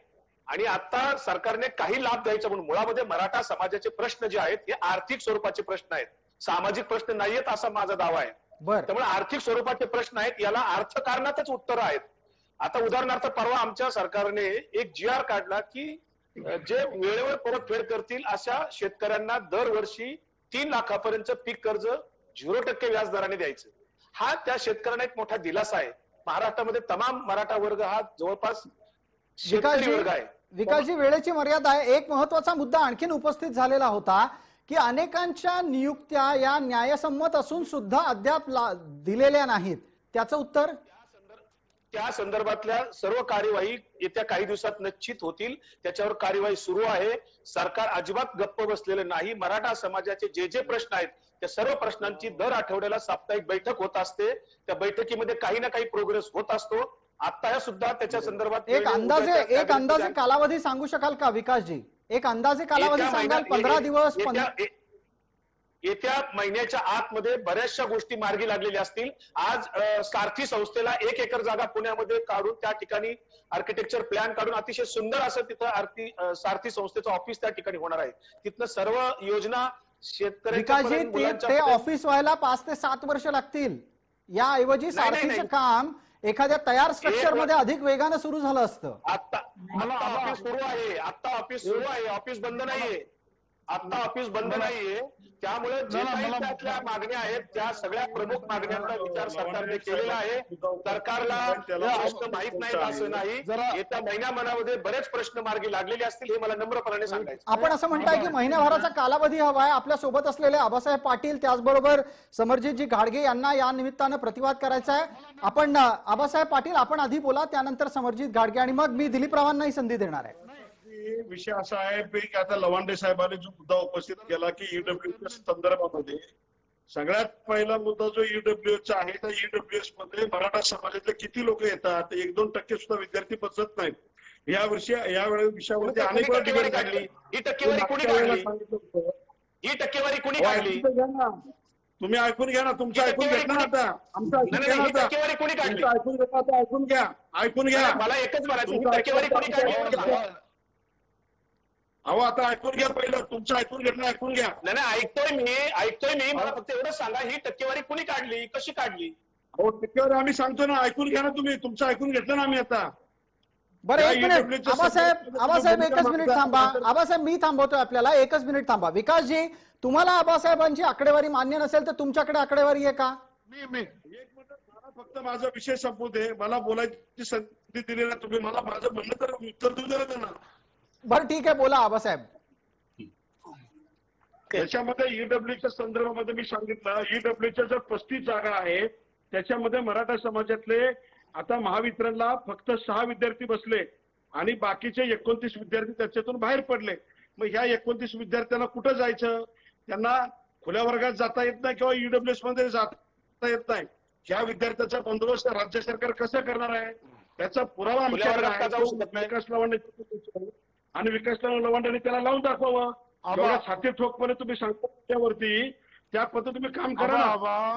आणि आता सरकारने काही लाभ द्यायचा म्हणून मुळामध्ये मराठा समाजाचे प्रश्न जे आहेत हे आर्थिक स्वरूपाचे प्रश्न आहेत, सामाजिक प्रश्न नाहीयेत असा माझा दावा आहे. त्यामुळे आर्थिक स्वरूपाचे प्रश्न आहेत, याला अर्थकारणातच उत्तर आहेत. आता उदाहरणार्थ परवा आमच्या सरकारने एक जी आर काढला की जे वेळेवर परतफेड करतील अशा शेतकऱ्यांना दरवर्षी 3 लाखापर्यंत पीक कर्ज 0% व्याज दराने द्यायचं. हा त्या शेतकऱ्यांना एक मोठा दिलासा आहे. महाराष्ट्रामध्ये तमाम मराठा वर्ग हा जवळपास शेतकरी वर्ग आहे. विकासजी, वेळेची मर्यादा आहे. एक महत्वाचा मुद्दा आणखीन उपस्थित झालेला होता की अनेकांच्या नियुक्त्या या न्यायसम्मत असून सुद्धा अद्याप दिलेल्या नाहीत. त्याचं उत्तर? त्या संदर्भातल्या सर्व कार्यवाही येत्या काही दिवसात निश्चित होतील. त्याच्यावर कार्यवाही सुरू आहे. सरकार अजिबात गप्प बसलेलं नाही. मराठा समाजाचे जे जे प्रश्न आहेत त्या सर्व प्रश्नांची दर आठवड्याला साप्ताहिक बैठक होत असते. त्या बैठकीमध्ये काही ना काही प्रोग्रेस होत असतो. आता सुद्धा त्याच्या संदर्भात एक अंदाजे कालावधी सांगू शकाल का विकासजी? एक अंदाजे कालावधी सांगाल? 15 दिवस? येत्या महिन्याच्या आतमध्ये बऱ्याचशा गोष्टी मार्गी लागलेल्या असतील. आज सारथी संस्थेला 1 एकर जागा पुण्यामध्ये काढून त्या ठिकाणी आर्किटेक्चर प्लॅन काढून अतिशय सुंदर असं तिथं सारथी संस्थेचं ऑफिस त्या ठिकाणी होणार आहे. तिथनं सर्व योजना शेतकऱ्यांच्या ते ऑफिस व्हायला 5 ते 7 वर्ष लागतील. याऐवजी सारथीचं काम एखाद्या तयार स्ट्रक्चर मध्ये अधिक वेगानं सुरू झालं असतं. आता ऑफिस सुरू आहे. आता ऑफिस सुरू आहे. ऑफिस बंद नाहीये. आता ऑफिस बंद नाहीये. त्यामुळे जे काही त्यातल्या मागण्या आहेत त्या सगळ्या प्रमुख मागण्यांचा विचार सरकारने केलेला आहे. सरकारला प्रश्न माहित नाहीत असं नाही. येत्या महिन्यामध्ये बरेच प्रश्न मार्गी लागलेले असतील हे मला नम्रपणाने सांगायचं. आपण असं म्हणताय की महिन्याभराचा कालावधी हवा आहे. आपल्या सोबत असलेले आबासाहेब पाटील त्याचबरोबर समरजितजी घाडगे यांना या निमित्तानं प्रतिवाद करायचा आहे. आपण आबासाहेब पाटील आपण आधी बोला, त्यानंतर समरजित घाडगे आणि मग मी दिलीप रावांनाही संधी देणार आहे. विषय असा आहे की आता लवांडे साहेबांनी जो मुद्दा उपस्थित केला की ईडब्ल्यूएस संदर्भामध्ये सगळ्यात पहिला मुद्दा जो ईडब्ल्यूएसचा आहे त्या ईडब्ल्यूएस मध्ये मराठा समाजातले किती लोक येतात? 1-2% सुद्धा विद्यार्थी बसत नाहीत. या विषयावरती अनेक वेळा डिबेट काढली. ही टक्केवारी कोणी काढली? ही टक्केवारी कोणी काढली? तुम्ही ऐकून घ्या ना. तुमचं ऐकून घेतलं ना आता. आमचं ऐकून घ्या ना. टक्केवारी कोणी काढली? ऐकून घेतलं आता. ऐकून घ्या. ऐकून घ्या. मला एकच म्हणायचं, टक्केवारी कोणी काढली? अहो आता ऐकून घ्या. पहिलं तुमचं ऐकून घेतलं. ऐकून घ्या. नाही ऐकतोय मी. मला फक्त एवढं सांगा, ही टक्केवारी कोणी काढली, कशी काढली? हो टक्केवारी आम्ही सांगतो ना. ऐकून घ्या ना तुम्ही. तुमचं ऐकून घेतलं ना आम्ही आता. बरं, 1 मिनिट आबासाहेब एकच मिनिट थांबा. आबासाहेब मी थांबवतोय आपल्याला. 1 मिनिट थांबा. विकासजी, तुम्हाला आबासाहेबांची आकडेवारी मान्य नसेल तर तुमच्याकडे आकडेवारी आहे का? एक मिनिट मला फक्त माझा विषय संपू दे. मला बोलायची संधी दिली ना तुम्ही. मला माझं म्हणणं तर उत्तर देऊ दे ना. बरं ठीक आहे, बोला आबासाहेब. त्याच्यामध्ये ईडब्ल्यूच्या संदर्भामध्ये मी सांगितलं ईडब्ल्यूच्या जर 35 जागा आहेत त्याच्यामध्ये मराठा समाजातले आता महावितरणला फक्त 6 विद्यार्थी बसले आणि बाकीचे 29 विद्यार्थी त्याच्यातून बाहेर पडले. मग ह्या 29 विद्यार्थ्यांना कुठं जायचं? त्यांना खुल्या वर्गात जाता येत नाही किंवा ईडब्ल्यूएस मध्ये जाता येत नाही. ह्या विद्यार्थ्याचा बंदोबस्त राज्य सरकार कसं करणार आहे? त्याचा पुरावा विकास लवांडे आणि विकास लवांडेने त्याला लावून दाखवावं. एवढ्या छाती ठोकपणे तुम्ही सांगता त्यावरती त्या पद्धतीने तुम्ही काम करा ना.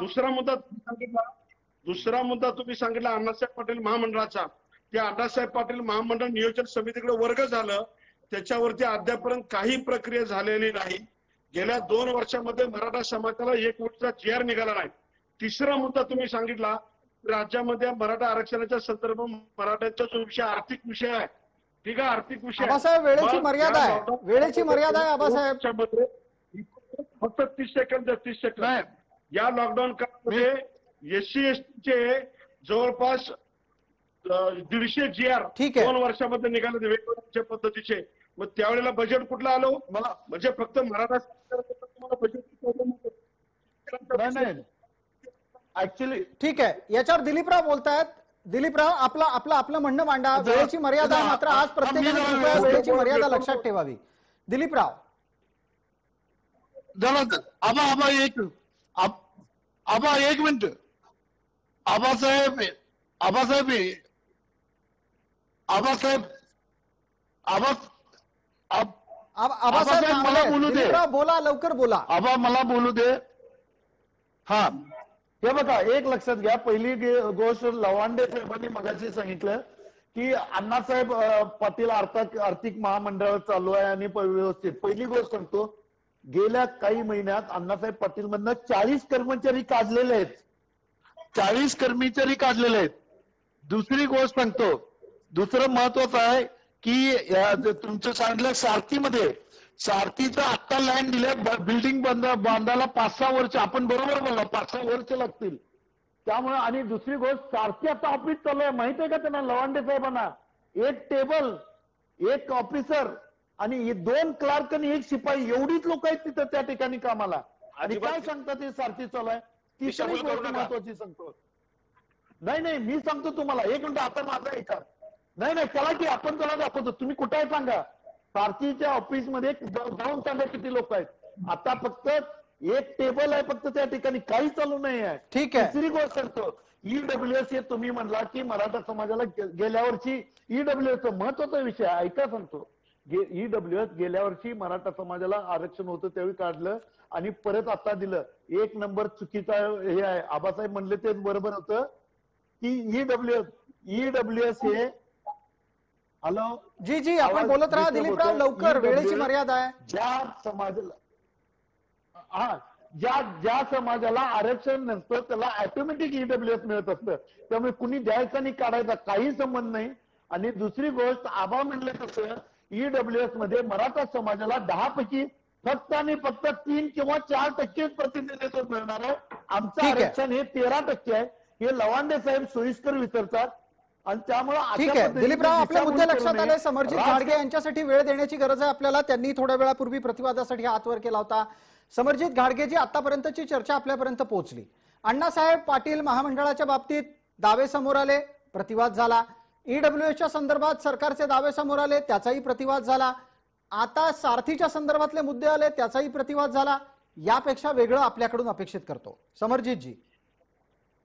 दुसरा मुद्दा तुम्ही सांगितला अण्णासाहेब पाटील महामंडळाचा. त्या अण्णासाहेब पाटील महामंडळ नियोजन समितीकडे वर्ग झालं त्याच्यावरती अद्यापर्यंत काही प्रक्रिया झालेली नाही. गेल्या 2 वर्षामध्ये मराठा समाजाला 1 कोटीचा GR निघाला नाही. तिसरा मुद्दा तुम्ही सांगितला, राज्यामध्ये मराठा आरक्षणाच्या संदर्भात मराठ्यांचा जो विषय आर्थिक विषय आहे, ठीक आहे, आर्थिक विषय आबासाहेब वेळेची मर्यादा आहे, वेळेची मर्यादा आहे आबासाहेब. फक्त 30 सेकंद आहे. या लॉकडाऊन काळामध्ये SC ST जवळपास 150 GR ठीक आहे. 2 वर्षामध्ये निघाले वेगवेगळ्या पद्धतीचे. मग त्यावेळेला बजेट कुठलं आलं मला, म्हणजे फक्त मराठा तुम्हाला बजेट नाही ऍक्च्युली ठीक आहे, याच्यावर दिलीपराव बोलतायत. दिलीपराव आपलं म्हणणं मांडा. वेळेची मर्यादा आहे, मात्र आज प्रत्येकाने कृपया वेळेची मर्यादा लक्षात ठेवावी. दिलीपराव आबा एक मिनिट. आबासाहेब आबासाहेब बोलू दे. दिलीपराव बोला, लवकर बोला. आबा मला बोलू दे. हा हे बघा, एक लक्षात घ्या. पहिली गोष्ट लवांडे साहेबांनी मगाशी सांगितलं की अण्णासाहेब पाटील आर्थिक महामंडळ चालू आहे आणि व्यवस्थित. पहिली गोष्ट सांगतो, गेल्या काही महिन्यात अण्णासाहेब पाटील मधनं 40 कर्मचारी काढलेले आहेत. 40 कर्मचारी काढलेले आहेत. दुसरी गोष्ट सांगतो, दुसरं महत्वाचं आहे की तुमचं सांगितलं सारथीमध्ये, सारथीचं आत्ता लँड दिले, बिल्डिंग बांधायला 5-6 वर्ष, आपण बरोबर बोलला, 5-6 वर्ष लागतील. त्यामुळे आणि दुसरी गोष्ट, सारथी आता ऑफिस चालू आहे, माहित आहे का त्यांना, लवांडे साहेबांना? 1 टेबल, 1 ऑफिसर आणि 2 क्लार्क आणि 1 शिपाई, एवढीच लोक आहेत तिथं त्या ठिकाणी कामाला. आणि काय सांगतात ते सारथी चालू आहे. तिसरी गोष्ट महत्वाची सांगतो. नाही मी सांगतो तुम्हाला, 1 मिनिट, आता माझा ऐका. नाही चला की आपण त्याला दाखवतो. तुम्ही कुठे आहे सांगा. सारथीच्या ऑफिस मध्ये जाऊन सांगा किती लोक आहेत. आता फक्त 1 टेबल आहे फक्त त्या ठिकाणी, काही चालू नाही आहे. ठीक आहे. तिसरी गोष्ट सांगतो, EWS हे तुम्ही म्हणला की मराठा समाजाला गेल्या वर्षी EWS महत्वाचा विषय आहे, ऐका सांगतो. EWS गेल्या वर्षी मराठा समाजाला आरक्षण होतं त्यावेळी काढलं आणि परत आता दिलं. 1 नंबर चुकीचा हे आहे. आबासाहेब म्हणले ते बरोबर होतं की EWS हे हॅलो जी आपण बोलत राहा दिलीपराव, लवकर, वेळेची मर्यादा आहे. ज्या समाजाला आरक्षण नसतं त्याला ऑटोमॅटिक EWS मिळत असतं. त्यामुळे कुणी द्यायचा आणि काढायचा काही संबंध नाही. आणि दुसरी गोष्ट, आबा म्हणलं तसं EWS मध्ये मराठा समाजाला 10 पैकी फक्त आणि फक्त 3 किंवा 4% प्रतिनिधित्व मिळणार आहे. आमचं आरक्षण हे 13% आहे. हे लवांडे साहेब सोयीस्कर विसरतात. आणि त्यामुळे ठीक आहे दिलीपराव, आपले मुद्दे लक्षात आले. समरजित घाडगे यांच्यासाठी वेळ देण्याची गरज आहे आपल्याला. त्यांनी थोड्या वेळापूर्वी प्रतिवादासाठी हात वर केला होता. समरजित घाडगेची आतापर्यंतची चर्चा आपल्यापर्यंत पोहोचली. अण्णासाहेब पाटील महामंडळाच्या बाबतीत दावे समोर आले, प्रतिवाद झाला. EWSच्या संदर्भात सरकारचे दावे समोर आले, त्याचाही प्रतिवाद झाला. आता सारथीच्या संदर्भातले मुद्दे आले, त्याचाही प्रतिवाद झाला. यापेक्षा वेगळं आपल्याकडून अपेक्षित करतो. समरजितजी.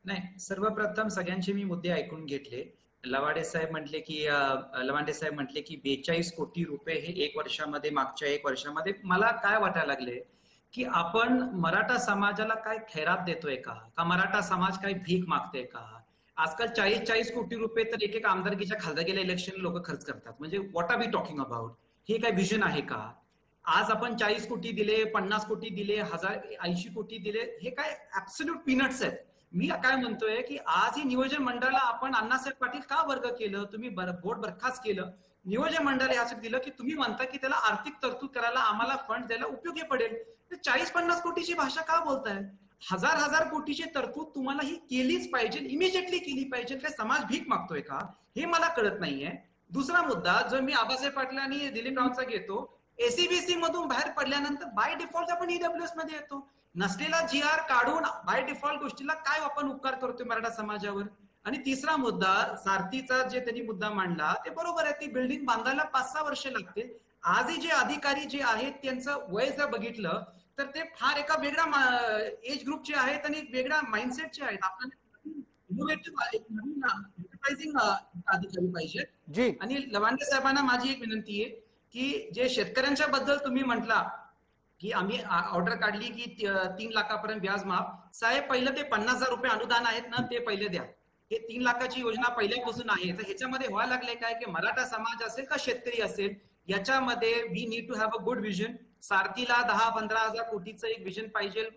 नाही, सर्वप्रथम सगळ्यांचे मी मुद्दे ऐकून घेतले. लवांडे साहेब म्हटले की 42 कोटी रुपये हे 1 वर्षामध्ये, मागच्या 1 वर्षामध्ये. मला काय वाटायला लागले की आपण मराठा समाजाला काय खैरात देतोय का मराठा समाज काय भीक मागतोय का? आजकाल 40 कोटी रुपये तर एक आमदारकीच्या खासदारकीला इलेक्शन लोक खर्च करतात. म्हणजे what are we talking about? हे काय विजन आहे का? आज आपण 40 कोटी दिले, 50 कोटी दिले, 80 कोटी दिले, हे काय ऍब्सोल्यूट पीनट्स आहेत. मी काय म्हणतोय की आज ही नियोजन मंडळाला आपण अण्णासाहेब पाटील का वर्ग केलं, तुम्ही बोर्ड बरखास्त केलं, नियोजन मंडळाला यासाठी दिलं की तुम्ही म्हणता की त्याला आर्थिक तरतूद करायला, आम्हाला फंड द्यायला उपयोगी पडेल. 40-50 कोटीची भाषा का बोलताय? 1000 कोटीची तरतूद तुम्हाला ही केलीच पाहिजे, इमिजिएटली केली पाहिजे. काय समाज भीक मागतोय का हे मला कळत नाहीये. दुसरा मुद्दा जो मी आबासाहेब पाटील आणि दिलीपरावचा घेतो, एसीबीसी मधून बाहेर पडल्यानंतर बाय डिफॉल्ट आपण EWS मध्ये येतो. नसलेला GR काढून बाय डिफॉल्ट गोष्टीला काय आपण उपकार करतोय मराठा समाजावर? आणि तिसरा मुद्दा, सारथीचा जे त्यांनी मुद्दा मांडला ते बरोबर आहे. ती बिल्डिंग बांधायला 5-6 वर्ष लागतील. आजही जे अधिकारी जे आहेत त्यांचं वय जर बघितलं तर ते फार एका वेगळ्या एज ग्रुपचे आहेत आणि वेगळ्या माइंडसेटचे आहेत. आपल्याला इनोव्हेटिव्ह एंटरप्राइझिंग अधिकारी पाहिजे. आणि लवांडे साहेबांना माझी एक विनंती आहे की जे शेतकऱ्यांच्या बद्दल तुम्ही म्हटला की आम्ही ऑर्डर काढली की 3 लाखापर्यंत व्याज माफ. साहेब, पहिलं ते 50,000 रुपये अनुदान आहेत ना, ते पहिले द्या. हे 3 लाखाची योजना पहिल्यापासून आहे. तर ह्याच्यामध्ये व्हायला लागले काय की मराठा समाज असेल का शेतकरी असेल, याच्यामध्ये we need to have a good vision. सारथीला 10-15 हजार कोटीचं एक विजन पाहिजे,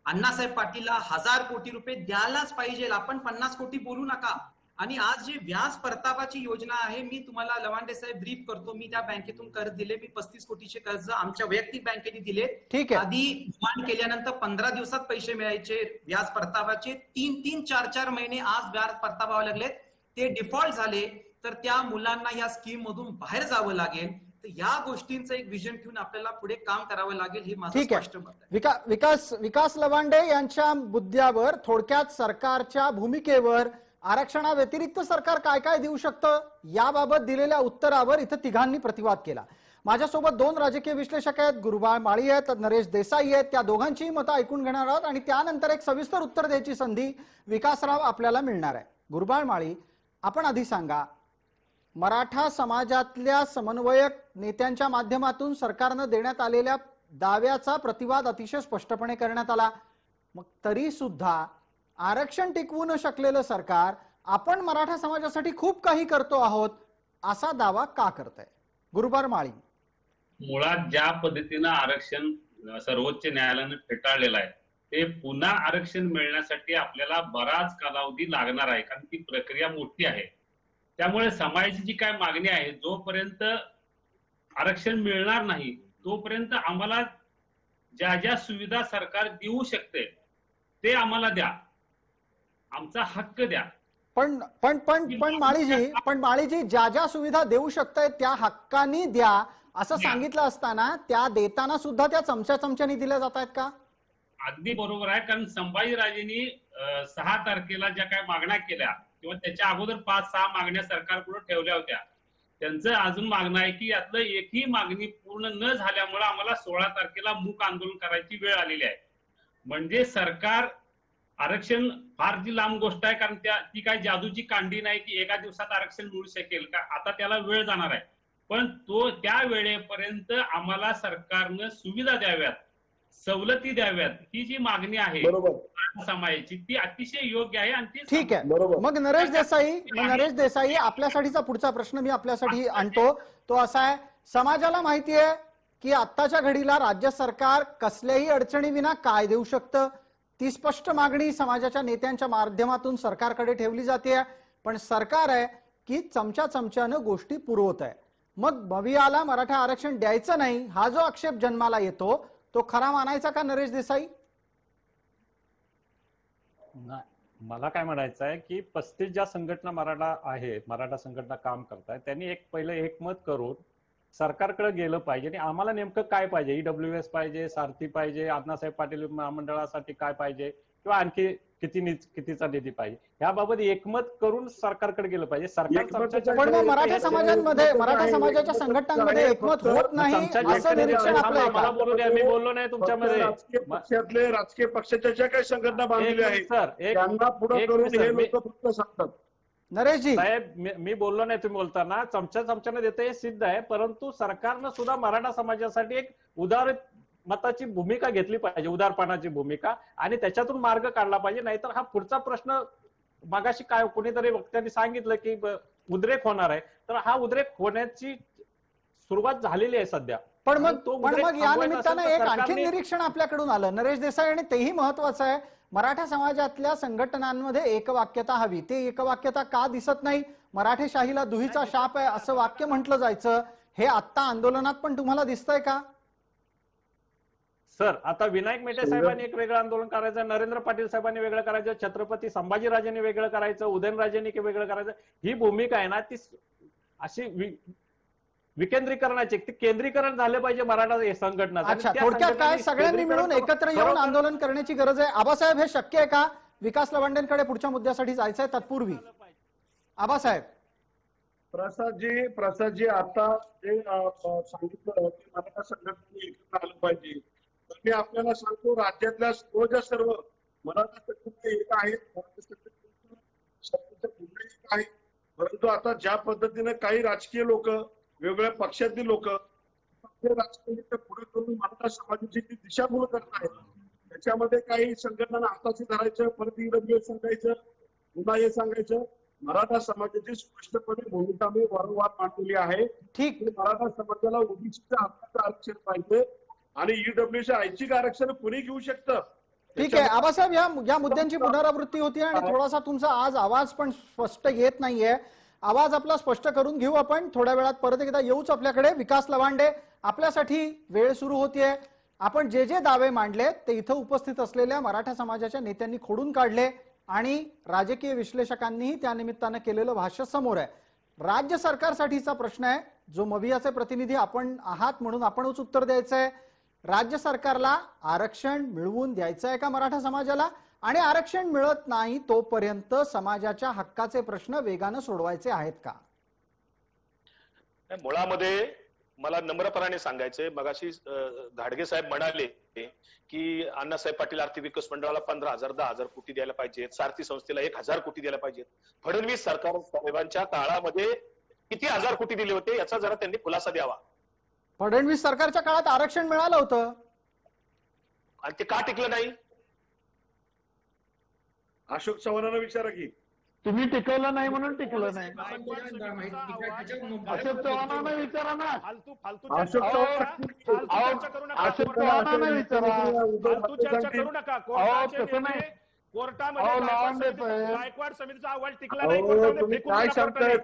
अण्णासाहेब पाटीलला 1000 कोटी रुपये द्यायलाच पाहिजे, आपण 50 कोटी बोलू नका. आणि आज जे व्याज परतावाची योजना आहे, मी तुम्हाला लवांडे साहेब ब्रीफ करतो. मी त्या बँकेतून कर्ज दिले, मी 35 कोटीचे कर्ज आमच्या वैयक्तिक बँकेने दिले. ठीक आहे. आधी डिमांड केल्यानंतर 15 दिवसात पैसे मिळायचे व्याज परतावाचे, 3-3, 4-4 महिने आज व्याज परतावावे लागले. ते डिफॉल्ट झाले तर त्या मुलांना या स्कीम मधून बाहेर जावं लागेल. तर या गोष्टींचं एक विजन ठेवून आपल्याला पुढे काम करावं लागेल, हे माझं स्पष्ट मत आहे. विकास लवांडे यांच्या मुद्द्यावर थोडक्यात सरकारच्या भूमिकेवर, आरक्षणाव्यतिरिक्त सरकार काय काय देऊ शकतं याबाबत दिलेल्या उत्तरावर इथं तिघांनी प्रतिवाद केला. माझ्यासोबत 2 राजकीय विश्लेषक आहेत, गुरुबाळ माळी आहेत, नरेश देसाई आहेत. त्या दोघांचीही मतं ऐकून घेणार आहोत आणि त्यानंतर एक सविस्तर उत्तर द्यायची संधी विकासराव आपल्याला मिळणार आहे. गुरुबाळ माळी, आपण आधी सांगा, मराठा समाजातल्या समन्वयक नेत्यांच्या माध्यमातून सरकारनं देण्यात आलेल्या दाव्याचा प्रतिवाद अतिशय स्पष्टपणे करण्यात आला. मग तरी सुद्धा आरक्षण टिकवू न शकलेलं सरकार आपण मराठा समाजासाठी खूप काही करतो आहोत असा दावा का करतंय? गुरुबाळ माळी, मुळात ज्या पद्धतीनं आरक्षण सर्वोच्च न्यायालयाने फेटाळलेलं आहे, ते पुन्हा आरक्षण मिळण्यासाठी आपल्याला बराच कालावधी लागणार आहे, कारण ती प्रक्रिया मोठी आहे. त्यामुळे समाजाची जी काय मागणी आहे, जोपर्यंत आरक्षण मिळणार नाही तोपर्यंत आम्हाला ज्या ज्या सुविधा सरकार देऊ शकते ते आम्हाला द्या, आमचा हक्क द्या. पण माळीजी ज्या ज्या सुविधा देऊ शकताय त्या हक्कानी द्या असं सांगितलं असताना त्या देताना सुद्धा त्या चमच्यानी दिल्या जात आहेत का? अगदी बरोबर आहे, कारण संभाजीराजेंनी 6 तारखेला ज्या काय मागण्या केल्या किंवा त्याच्या अगोदर 5-6 मागण्या सरकारकडे ठेवल्या होत्या, त्यांचं अजून मागणं आहे की यातलं एकही मागणी पूर्ण न झाल्यामुळे आम्हाला 16 तारखेला मूक आंदोलन करायची वेळ आलेली आहे. म्हणजे सरकार, आरक्षण फार जी लांब गोष्ट आहे, कारण ती काय जादूची कांडी नाही की एका दिवसात आरक्षण मिळू शकेल का, आता त्याला वेळ जाणार आहे. पण त्या वेळेपर्यंत आम्हाला सरकारनं सुविधा द्याव्यात, सवलती द्याव्यात, ही जी मागणी आहे समाजाची ती अतिशय योग्य आहे. आणि ती ठीक आहे. मग नरेश देसाई, आपल्यासाठीचा पुढचा प्रश्न मी आपल्यासाठी आणतो. तो असा आहे, समाजाला माहिती आहे की आत्ताच्या घडीला राज्य सरकार कसल्याही अडचणीविना काय देऊ शकतं, ती स्पष्ट मागणी समाजाच्या नेत्यांच्या माध्यमातून सरकारकडे ठेवली जाते. पण सरकार आहे की चमच्यानं गोष्टी पुरवत आहे. मग भवियाला मराठा आरक्षण द्यायचं नाही हा जो आक्षेप जन्माला येतो तो खरा मानायचा का नरेश देसाई? मला काय म्हणायचं आहे की 35 ज्या संघटना मराठा संघटना काम करतायत, त्यांनी पहिलं एकमत करून सरकारकडे गेलं पाहिजे आणि आम्हाला नेमकं काय पाहिजे, EWS पाहिजे, सारथी पाहिजे, अण्णासाहेब पाटील महामंडळासाठी काय पाहिजे किंवा आणखी कितीचा निधी पाहिजे, याबाबत एकमत करून सरकारकडे गेलं पाहिजे. पण मराठा समाजाच्या संघटनांमध्ये एकमत होत नाही असं निरीक्षण आपलं. मला बोलू द्या, मी बोललो नाही तुमच्यामध्ये. राजकीय पक्षाच्या ज्या काही संघटना बांधलेल्या आहेत त्यांना पुढे करून हे लोक फक्त सांगतात. नरेशजी साहेब, मी बोललो नाही, तुम्ही बोलताना चमच्याने देतं हे सिद्ध आहे, परंतु सरकारनं सुद्धा मराठा समाजासाठी एक उदार मताची भूमिका घेतली पाहिजे, उदारपणाची भूमिका, आणि त्याच्यातून मार्ग काढला पाहिजे. नाहीतर हा पुढचा प्रश्न, मागाशी काय कोणीतरी वक्त्यांनी सांगितलं की उद्रेक होणार आहे, तर हा उद्रेक होण्याची सुरुवात झालेली आहे सध्या. पण मग या निमित्तानं एक आणखी निरीक्षण आपल्याकडून आलं नरेश देसाई, आणि तेही महत्वाचं आहे. मराठा समाजातल्या संघटनांमध्ये एकवाक्यता हवी, ते एकवाक्यता का दिसत नाही? मराठेशाहीला दुहीचा शाप आहे असं वाक्य म्हटलं जायचं, हे आता आंदोलनात पण तुम्हाला दिसतंय का? सर, आता विनायक मेटे साहेबांनी एक वेगळं आंदोलन करायचं, नरेंद्र पाटील साहेबांनी वेगळं करायचं, छत्रपती संभाजीराजेंनी वेगळं करायचं, उदयनराजेंनी वेगळं करायचं. ही भूमिका आहे ना, ती अशी विकेंद्रीकरणाची, ती केंद्रीकरण झालं पाहिजे मराठा संघटना. अच्छा, थोडक्यात काय सगळ्यांनी मिळून एकत्र येऊन आंदोलन करण्याची गरज आहे. आबासाहेब, हे शक्य आहे का? विकास लवांडेंकडे पुढच्या मुद्द्यासाठी जायचंय, तत्पूर्वी आबासाहेब. प्रसादजी आता जे सांगितलं की मराठा संघटनेने एकत्र आलं पाहिजे, तर मी आपल्याला सांगतो, राज्यातल्या सर्व मराठा संघटना एक आहेत, परंतु आता ज्या पद्धतीने काही राजकीय लोक, वेगवेगळ्या पक्षातील लोक राजकीय पुढे करून मराठा समाजाची जी दिशाभूल करत आहेत, त्याच्यामध्ये काही संघटनांना हाताशी धरायचं, परत EWS सांगायचं, पुन्हा हे सांगायचं. मराठा समाजाची स्पष्टपणे भूमिका मी वारंवार मांडलेली आहे. ठीक, मराठा समाजाला ओबीसीच्या हक्काचं आरक्षण पाहिजे, आणि ईडब्ल्यूचे ऐच्छिक आरक्षण कुणी घेऊ शकतं. ठीक आहे आबासाहेब, या मुद्द्यांची पुनरावृत्ती होती आणि थोडासा तुमचा आज आवाज पण स्पष्ट येत नाहीये. आवाज आपला स्पष्ट करून घेऊ आपण थोड्या वेळात, परत एकदा येऊच आपल्याकडे. विकास लवांडे, आपल्यासाठी वेळ सुरू होतीये. आपण जे जे दावे मांडले ते इथं उपस्थित असलेल्या मराठा समाजाच्या नेत्यांनी खोडून काढले आणि राजकीय विश्लेषकांनीही त्या निमित्तानं केलेलं भाष्य समोर आहे. राज्य सरकारसाठीचा प्रश्न आहे, जो मवियाचे प्रतिनिधी आपण आहात म्हणून आपणच उत्तर द्यायचंय. राज्य सरकारला आरक्षण मिळवून द्यायचं आहे का मराठा समाजाला, आणि आरक्षण मिळत नाही तोपर्यंत समाजाच्या हक्काचे प्रश्न वेगानं सोडवायचे आहेत का? मुळामध्ये मला नम्रपणाने सांगायचंय, मगाशी घाडगे साहेब म्हणाले की अण्णासाहेब पाटील आर्थिक विकास मंडळाला 15,000 10,000 कोटी द्यायला पाहिजेत, सारथी संस्थेला 1,000 कोटी द्यायला पाहिजेत. फडणवीस सरकार साहेबांच्या काळामध्ये किती हजार कोटी दिले होते याचा जरा त्यांनी खुलासा द्यावा. फडणवीस सरकारच्या काळात आरक्षण मिळालं होतं आणि ते का टिकलं नाही? अशोक चव्हाणांना विचारा की. तुम्ही टिकवलं नाही म्हणून टिकलं नाही. अशोक चव्हाणांना विचारा ना. अशोक चव्हाणांना विचारा. करू नका. तसं नाही. कोर्टामध्ये गायकवाड समितीचा अहवाल टिकला नाही. तुम्ही काय सांगताय?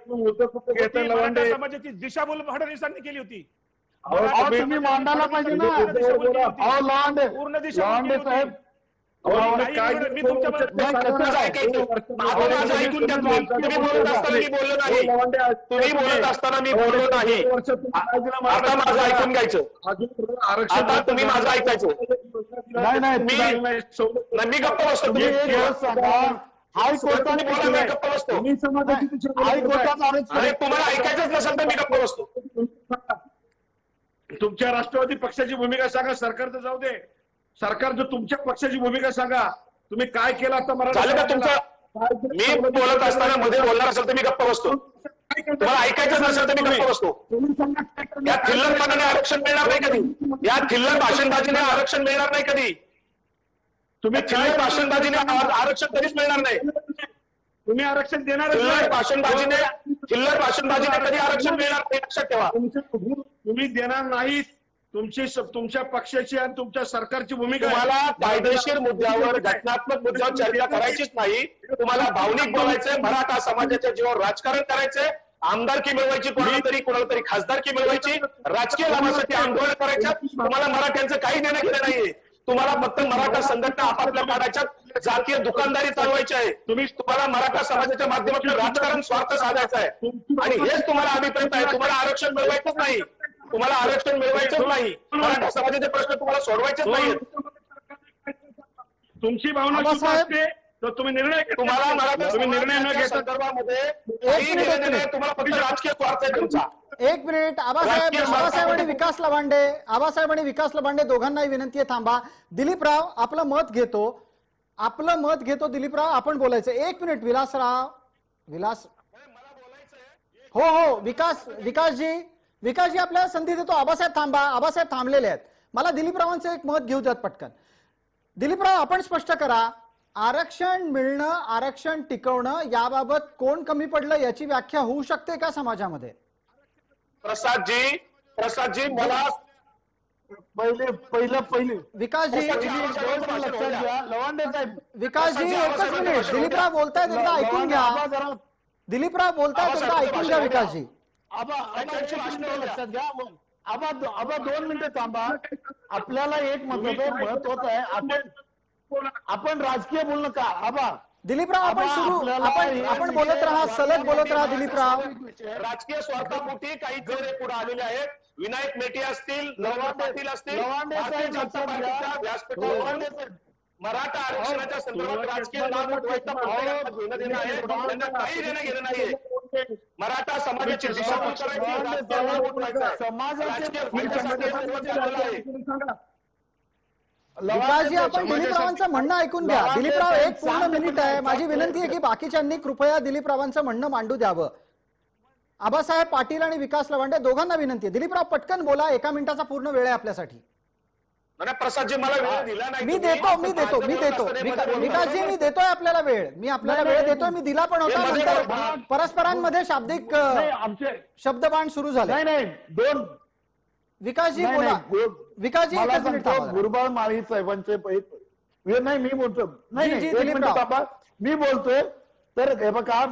लवांडे समाजाची दिशाभूल फडणवीसांनी केली होती. तुम्ही मांडायला पाहिजे ना. लवांडे पूर्ण दिशा साहेब, मी तुमच्या ऐकून घ्या. तुम्ही बोलत असताना मी बोललो नाही. तुम्ही बोलत असताना मी बोललो नाही. आता माझं ऐकून घ्यायचं. आता तुम्ही माझं ऐकायचं. मी गप्प बसतो. हायकोर्टाने बोला, मी गप्प बसतो. हायकोर्टात अरे तुम्हाला ऐकायचंच नसेल तर मी गप्प बसतो. तुमच्या राष्ट्रवादी पक्षाची भूमिका सांगा. सरकारचं जाऊ दे. सरकारचं तुमच्या पक्षाची भूमिका सांगा. तुम्ही काय केलं आता झालं का तुमचं? मी बोलत असताना मध्ये बोलणार असेल तर मी गप्प बसतो. तुम्हाला ऐकायचंच नसेल तर मी गप्प बसतो. या थिल्लरपणाने आरक्षण मिळणार नाही कधी. या थिल्लर भाषणबाजीने आरक्षण मिळणार नाही कधी. तुम्ही थिल्लर भाषणबाजीने आरक्षण कधीच मिळणार नाही. तुम्ही आरक्षण देणार. थिल्लर भाषणबाजीने कधी आरक्षण मिळणार नाही, लक्षात ठेवा. तुम्ही देणार नाहीत. तुमच्या पक्षाची आणि तुमच्या सरकारची भूमिका. तुम्हाला कायदेशीर मुद्द्यावर, घटनात्मक मुद्द्यावर चर्चा करायचीच नाही. तुम्हाला भावनिक बोलायचंय, मराठा समाजाच्या जीवावर राजकारण करायचंय, आमदारकी मिळवायची, कोणाला तरी खासदारकी मिळवायची, राजकीय लाभासाठी आंदोलन करायचं. तुम्हाला मराठ्यांचं काही देणं घेणं नाहीये. तुम्हाला फक्त मराठा संघटना आपापल्या काढायच्या, जातीय दुकानदारी चालवायची आहे. तुम्हाला मराठा समाजाच्या माध्यमातून राजकारण स्वार्थ साधायचं आहे आणि हेच तुम्हाला अभिप्रेत आहे. तुम्हाला आरक्षण मिळवायचंच नाही. तुम्हाला आरक्षण मिळवायचंच नाही. मराठा समाजाचे प्रश्न तुम्हाला सोडवायचेच नाहीत. तुमची भावना असते तर तुम्ही निर्णय. तुम्हाला मराठा निर्णय न घेता संदर्भामध्ये तुम्हाला फक्त राजकीय स्वार्थ आहे तुमचा. एक मिनिट. आबासाहेब आणि विकास लबांडे दोघांनाही विनंती आहे थांबा. दिलीपराव आपलं मत घेतो. दिलीपराव आपण बोलायचं. एक मिनिट. विलास हो विकासजी आपल्याला संधी देतो. आबासाहेब थांबलेले आहेत. मला दिलीपरावांचं एक मत घेऊ द्यात पटकन. दिलीपराव आपण स्पष्ट करा, आरक्षण मिळणं, आरक्षण टिकवणं याबाबत कोण कमी पडलं याची व्याख्या होऊ शकते का समाजामध्ये? प्रसादजी मला पहिलं विकासजी लक्षात घ्या. लवांडे साहेब, विकासजी एकच मिनिट. दिलीपराव बोलतायत, एकदा ऐकून घ्या. दिलीपराव बोलतायत, एकदा ऐकून घ्या विकासजी. लक्षात घ्या. आबा 2 मिनिटं थांबा. आपल्याला एक महत्वाचं आहे. आपण राजकीय बोलणं का? आबा दिलीपराव आपण बोलत राहा, सलग बोलत राहा. दिलीपराव, राजकीय स्वार्थापोटी काही चेहरे पुढे आलेले आहेत. विनायक मेटे असतील, नवनाथ पाटील असतील, मराठा आरक्षणाच्या संदर्भात राजकीय लाभ उठवायचा घेणं देणं आहे. त्यांना काही देणं घेणं नाहीये. मराठा समाजाची दिशाभूल करायची, विकासजी आपण दिलीपरावांचं म्हणणं ऐकून घ्या. दिलीपराव एक पूर्ण मिनिट आहे. माझी विनंती आहे की बाकीच्यांनी कृपया दिलीपरावांचं म्हणणं मांडू द्यावं. आबासाहेब पाटील आणि विकास लवांडे दोघांना विनंती आहे. दिलीपराव पटकन बोला. 1 मिनिटाचा पूर्ण वेळ आहे आपल्यासाठी. प्रसादजी मला वेळ दिला नाही. मी देतो विकासजी, मी देतोय आपल्याला वेळ. वेळ देतोय. मी दिला पण होता. नंतर परस्परांमध्ये शाब्दिक शब्दबाण सुरू झाले. नाही विकासजी नाही, बोला. नाही, विकासजी मला एकच मिनिट सांगतो थांबा. गुरुबाळ माळी साहेबांचे नाही मी बोलतो नाही जी, एक दिलीपराव. मिनिट थांबा. मी बोलतोय तर हे बघा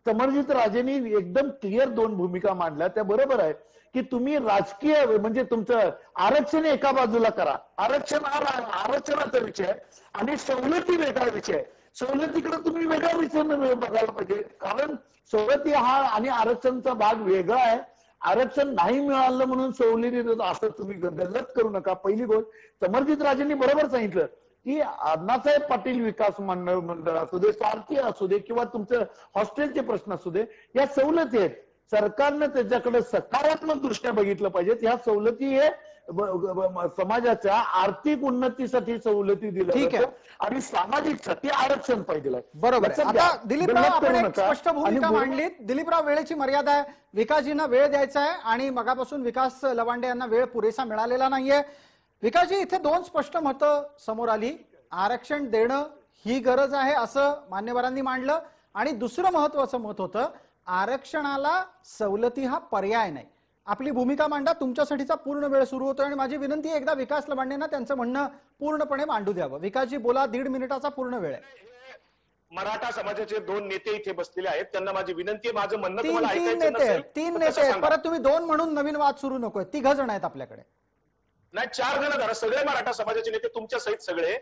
समरजित राजेंनी एकदम क्लिअर 2 भूमिका मांडल्या त्या बरोबर आहे की तुम्ही राजकीय म्हणजे तुमचं आरक्षण एका बाजूला करा. आरक्षण हा आरक्षणाचा विषय आहे आणि सवलती वेगळा विषय आहे. सवलतीकडे तुम्ही वेगळा विषय बघायला पाहिजे कारण सवलती हा आणि आरक्षणचा भाग वेगळा आहे. आरक्षण नाही मिळालं म्हणून सवलती असं तुम्ही गल्लत करू नका. पहिली गोष्ट समरजित राजेंनी बरोबर सांगितलं की अण्णासाहेब पाटील विकास मंडळ असू दे, सारथी असू दे किंवा तुमचं हॉस्टेलचे प्रश्न असू दे, या सवलती आहेत. सरकारनं त्याच्याकडे सकारात्मक दृष्ट्या बघितलं पाहिजे. ह्या सवलती हे समाजाच्या आर्थिक उन्नतीसाठी सवलती दिल्या जातात आणि सामाजिकसाठी आरक्षण पाहिजे. बरोबर आहे. आता दिलीपराव आपण एक स्पष्ट भूमिका मांडलीत. दिलीपराव वेळेची मर्यादा आहे, विकासजींना वेळ द्यायचा आहे आणि मगापासून विकास लवांडे यांना वेळ पुरेसा मिळालेला नाहीये. विकासजी इथे 2 स्पष्ट मतं समोर आली. आरक्षण देणं ही गरज आहे असं मान्यवरांनी मांडलं आणि दुसरं महत्वाचं मत होतं आरक्षणाला सवलती हा पर्याय नाही. आपली भूमिका मांडा. तुमच्यासाठीचा पूर्ण वेळ सुरू होतोय आणि माझी विनंती एकदा विकास लवांडेंना त्यांचं म्हणणं पूर्णपणे मांडू द्यावं. विकासजी बोला, 1.5 मिनिटाचा पूर्ण वेळ आहे. मराठा समाजाचे 2 नेते इथे बसलेले आहेत, त्यांना माझी विनंती आहे, माझं म्हणणं 3 तुम्हाला ऐकायचं नसेल 3 तर नेते तसं आहेत. सांगा. परत तुम्ही 2 म्हणून नवीन वाद सुरू नकोय. 3 जण आहेत आपल्याकडे. नाही 4 जण धरा, सगळे मराठा समाजाचे नेते तुमच्या सहित सगळे.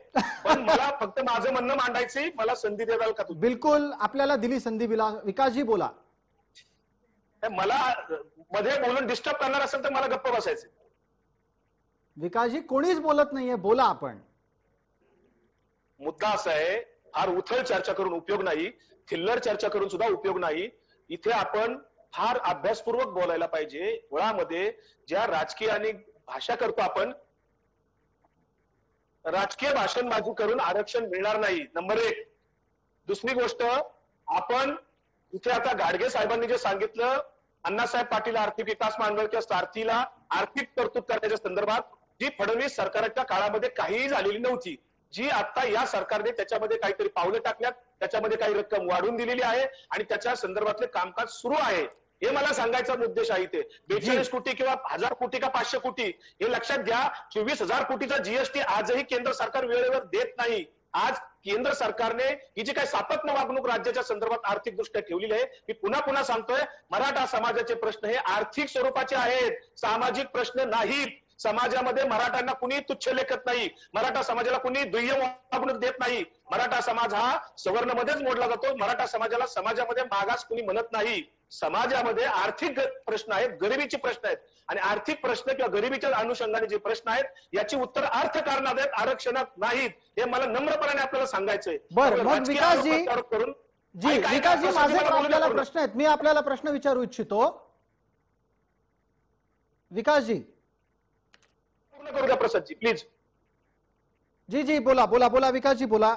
पण मला फक्त माझं म्हणणं मांडायची, मला संधी द्याल का तुम्ही? बिलकुल आपल्याला दिली संधी. विकासजी बोला. मला मध्ये बोलून डिस्टर्ब करणार असेल तर मला गप्प बसायचं. विकासजी कोणीच बोलत नाहीये, बोला आपण. मुद्दा असा आहे, फार उथळ चर्चा करून उपयोग नाही, थिल्लर चर्चा करून सुद्धा उपयोग नाही. इथे आपण फार अभ्यासपूर्वक बोलायला पाहिजे. मुळामध्ये ज्या राजकीय आणि भाषा करतो आपण, राजकीय भाषणबाजी करून आरक्षण मिळणार नाही, नंबर 1. दुसरी गोष्ट, आपण इथे आता गाडगे साहेबांनी जे सांगितलं, अण्णासाहेब पाटील आर्थिक विकास मंडळ किंवा सारथीला आर्थिक तरतूद करण्याच्या संदर्भात, जी फडणवीस सरकारच्या काळामध्ये काहीही झालेली नव्हती, जी आता या सरकारने त्याच्यामध्ये काहीतरी पावलं टाकल्यात, त्याच्यामध्ये काही रक्कम वाढवून दिलेली आहे आणि त्याच्या संदर्भातले कामकाज सुरू आहे. हे मला सांगायचा उद्देश आहे. इथे 42 कोटी किंवा 1000 कोटी का 500 कोटी हे लक्षात घ्या. 24,000 कोटीचा जीएसटी आजही केंद्र सरकार वेळेवर देत नाही. आज केंद्र सरकारने ही जी काही सातत्य वागणूक राज्याच्या संदर्भात आर्थिक दृष्ट्या ठेवलेली आहे, मी पुन्हा सांगतोय, मराठा समाजाचे प्रश्न हे आर्थिक स्वरूपाचे आहेत, सामाजिक प्रश्न नाहीत. समाजामध्ये मराठ्यांना कुणी तुच्छ लेखत नाही, मराठा समाजाला कुणी दुय्यम वागणूक देत नाही. मराठा समाज हा सवर्णमध्येच मोडला जातो. मराठा समाजाला समाजामध्ये मागास कुणी म्हणत नाही. समाजामध्ये आर्थिक प्रश्न आहेत, गरिबीचे प्रश्न आहेत आणि आर्थिक प्रश्न किंवा गरिबीच्या अनुषंगाने जे प्रश्न आहेत याची उत्तर अर्थकारणात आहेत, आरक्षणात नाहीत. हे मला नम्रपणाने आपल्याला सांगायचंय. बरं, मग विकासजी करून विकासजी माझे आपल्याला प्रश्न आहेत. मी आपल्याला प्रश्न विचारू इच्छितो. विकासजी पूर्ण करू द्या प्रसादजी प्लीज. जी बोला विकासजी बोला.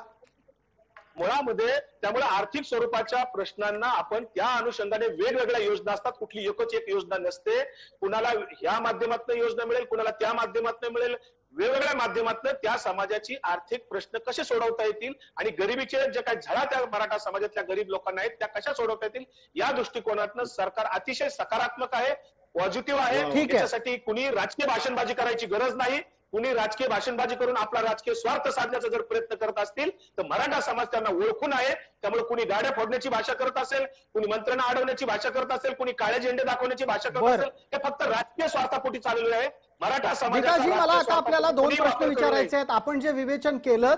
मुळामध्ये त्यामुळे आर्थिक स्वरूपाच्या प्रश्नांना आपण त्या अनुषंगाने वेगवेगळ्या योजना असतात, कुठली एकच एक योजना नसते. कुणाला ह्या माध्यमातून योजना मिळेल, कुणाला त्या माध्यमातून मिळेल. वेगवेगळ्या माध्यमातून त्या समाजाची आर्थिक प्रश्न कसे सोडवता येतील आणि गरिबीचे जे काही झळा त्या मराठा समाजातल्या गरीब लोकांना आहेत त्या कशा सोडवता येतील या दृष्टिकोनातून सरकार अतिशय सकारात्मक आहे, पॉझिटिव्ह आहे. त्याच्यासाठी कुणी राजकीय भाषणबाजी करायची गरज नाही. कुणी राजकीय भाषणबाजी करून आपला राजकीय स्वार्थ साधण्याचा जर प्रयत्न करत असतील तर मराठा समाज त्यांना ओळखून आहे. त्यामुळे कुणी गाड्या फोडण्याची भाषा करत असेल, कुणी मंत्र्यांना अडवण्याची भाषा करत असेल, कुणी काळे झेंडे दाखवण्याची भाषा करत असेल, हे फक्त राजकीय स्वार्थापोटी चाललेलं आहे. मराठा समाजाची मला आता आपल्याला 2 प्रश्न विचारायचे आहेत. आपण जे विवेचन केलं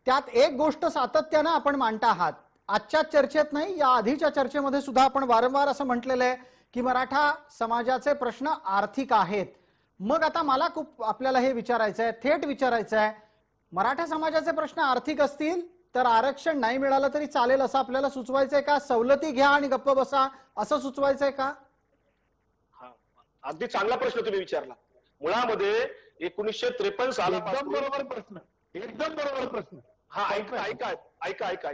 त्यात एक गोष्ट सातत्यानं आपण मांडता आहात, आजच्या चर्चेत नाही, या आधीच्या चर्चेमध्ये सुद्धा आपण वारंवार असं म्हटलेलं आहे की मराठा समाजाचे प्रश्न आर्थिक आहेत. मग आता मला खूप आपल्याला हे विचारायचं आहे, थेट विचारायचं आहे, मराठा समाजाचे प्रश्न आर्थिक असतील तर आरक्षण नाही मिळालं तरी चालेल असं आपल्याला सुचवायचंय का? सवलती घ्या आणि गप्प बसा असं सुचवायचंय का? अगदी चांगला प्रश्न तुम्ही विचारला. मुळामध्ये 1953 सालापासून एकदम बरोबर प्रश्न. हा ऐका.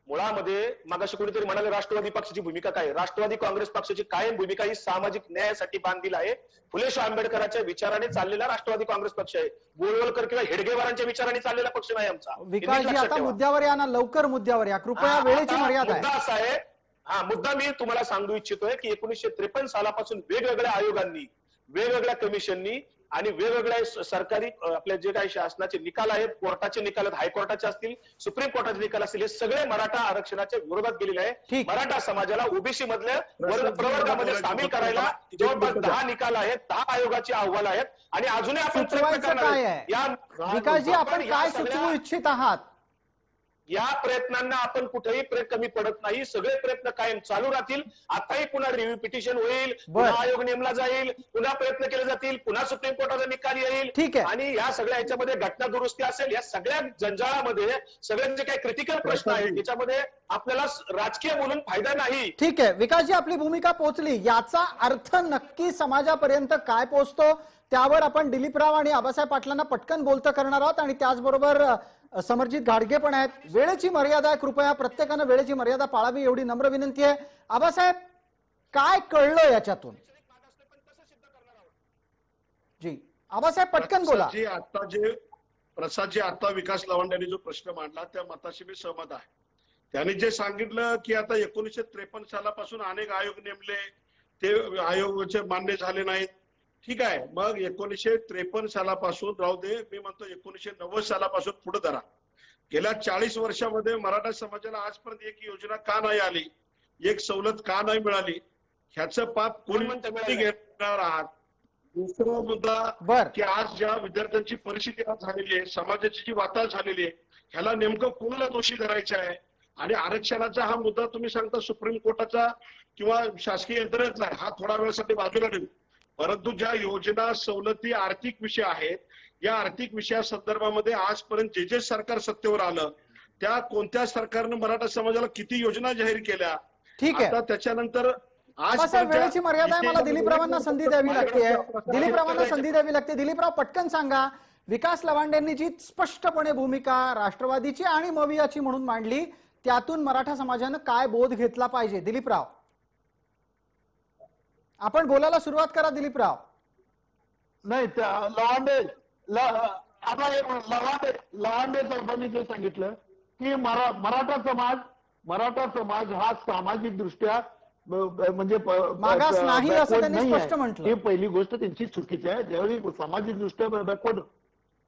मुळामध्ये मगाशी कोणीतरी म्हणाले राष्ट्रवादी पक्षाची भूमिका काय? राष्ट्रवादी काँग्रेस पक्षाची कायम भूमिका ही सामाजिक न्यायासाठी बांधील आहे. फुले शाह आंबेडकरांच्या विचाराने चाललेला राष्ट्रवादी काँग्रेस पक्ष आहे. गोळवलकर किंवा हेडगेवारांच्या विचाराने चाललेला पक्ष नाही आमचा. विकासजी आता मुद्द्यावर या ना, लवकर मुद्द्यावर या कृपया, वेळेची मर्यादा आहे. मुद्दा असा आहे, मुद्दा मी तुम्हाला सांगू इच्छितोय की 1953 सालापासून वेगवेगळ्या आयोगांनी वेगवेगळ्या कमिशननी आणि वेगवेगळ्या सरकारी आपले जे काही शासनाचे निकाल आहेत, कोर्टाचे निकाल आहेत, हायकोर्टाचे असतील, सुप्रीम कोर्टाचे निकाल असतील, हे सगळे मराठा आरक्षणाच्या विरोधात गेलेले आहे. मराठा समाजाला ओबीसी मधल्या प्रवर्गामध्ये सामील करायला जवळपास 10 निकाल आहेत, 10 आयोगाची अहवाल आहेत आणि अजूनही आपण प्रयत्न करणार आहोत. या विकासजी, आपण काय सुचवू इच्छित आहात? या प्रयत्नांना आपण कुठेही कमी पडत नाही. सगळे प्रयत्न कायम चालू राहतील. आताही पुन्हा रिव्ह्यू पिटिशन होईल, पुन्हा आयोग नेमला जाईल, पुन्हा प्रयत्न केले जातील, पुन्हा सुप्रीम कोर्टाचा निकाल येईल आणि या सगळ्या ह्याच्यामध्ये घटना दुरुस्ती असेल. या सगळ्या जंजाळामध्ये सगळे जे काही क्रिटिकल प्रश्न आहेत त्याच्यामध्ये आपल्याला राजकीय बोलून फायदा नाही. ठीक आहे विकासजी, आपली भूमिका पोहोचली. याचा अर्थ नक्की समाजापर्यंत काय पोहोचतो त्यावर आपण दिलीपराव आणि आबासाहेब पाटलांना पटकन बोलतं करणार आहोत आणि त्याचबरोबर समरजित घाडगे पण आहेत. वेळेची मर्यादा आहे, कृपया प्रत्येकानं वेळेची मर्यादा पाळावी एवढी नम्र विनंती आहे. आबासाहेब, काय कळलं याच्यातून? जी आबासाहेब पटकन बोला. प्रसादजी आता विकास लवांड जो प्रश्न मांडला त्या मताशी मी सहमत आहे. त्यांनी जे सांगितलं की आता 1953 सालापासून अनेक आयोग नेमले, ते आयोगाचे मान्य झाले नाहीत. ठीक आहे, मग 1953 सालापासून राहू दे, मी म्हणतो 1990 सालापासून पुढे धरा. गेल्या 40 वर्षामध्ये मराठा समाजाला आजपर्यंत एक योजना का नाही आली, एक सवलत का नाही मिळाली, ह्याचं पाप कोणी घेणार आहात? दुसरा मुद्दा की आज ज्या विद्यार्थ्यांची परिस्थिती आज झालेली आहे, समाजाची जी वाताळ झालेली आहे, ह्याला नेमकं कोणाला दोषी धरायचं आहे? आणि आरक्षणाचा हा मुद्दा तुम्ही सांगता सुप्रीम कोर्टाचा किंवा शासकीय यंत्रणेतला आहे, हा थोडा वेळासाठी बाजूला ठेवू. परंतु ज्या योजना सवलती आर्थिक विषय आहेत, या आर्थिक विषया संदर्भामध्ये आजपर्यंत जे सरकार सत्तेवर आलं त्या कोणत्या सरकारनं मराठा समाजाला किती योजना जाहीर केल्या? ठीक आहे, आता त्याच्यानंतर आज वेळेची मर्यादा आहे, मला दिलीपरावांना संधी द्यावी लागते. दिलीपरावांना संधी द्यावी लागते. दिलीपराव पटकन सांगा, विकास लवांडेंनी जी स्पष्टपणे भूमिका राष्ट्रवादीची आणि मवियाची म्हणून मांडली, त्यातून मराठा समाजानं काय बोध घेतला पाहिजे? दिलीपराव, आपण बोलायला सुरुवात करा. दिलीपराव. नाही, लवांडे साहेबांनी जे सांगितलं की मराठा समाज हा सामाजिक दृष्ट्या म्हणजे मागास नाही असं त्यांनी स्पष्ट म्हटलं. ही पहिली गोष्ट त्यांची चुकीची आहे. ज्यावेळी सामाजिक दृष्ट्या बॅकवर्ड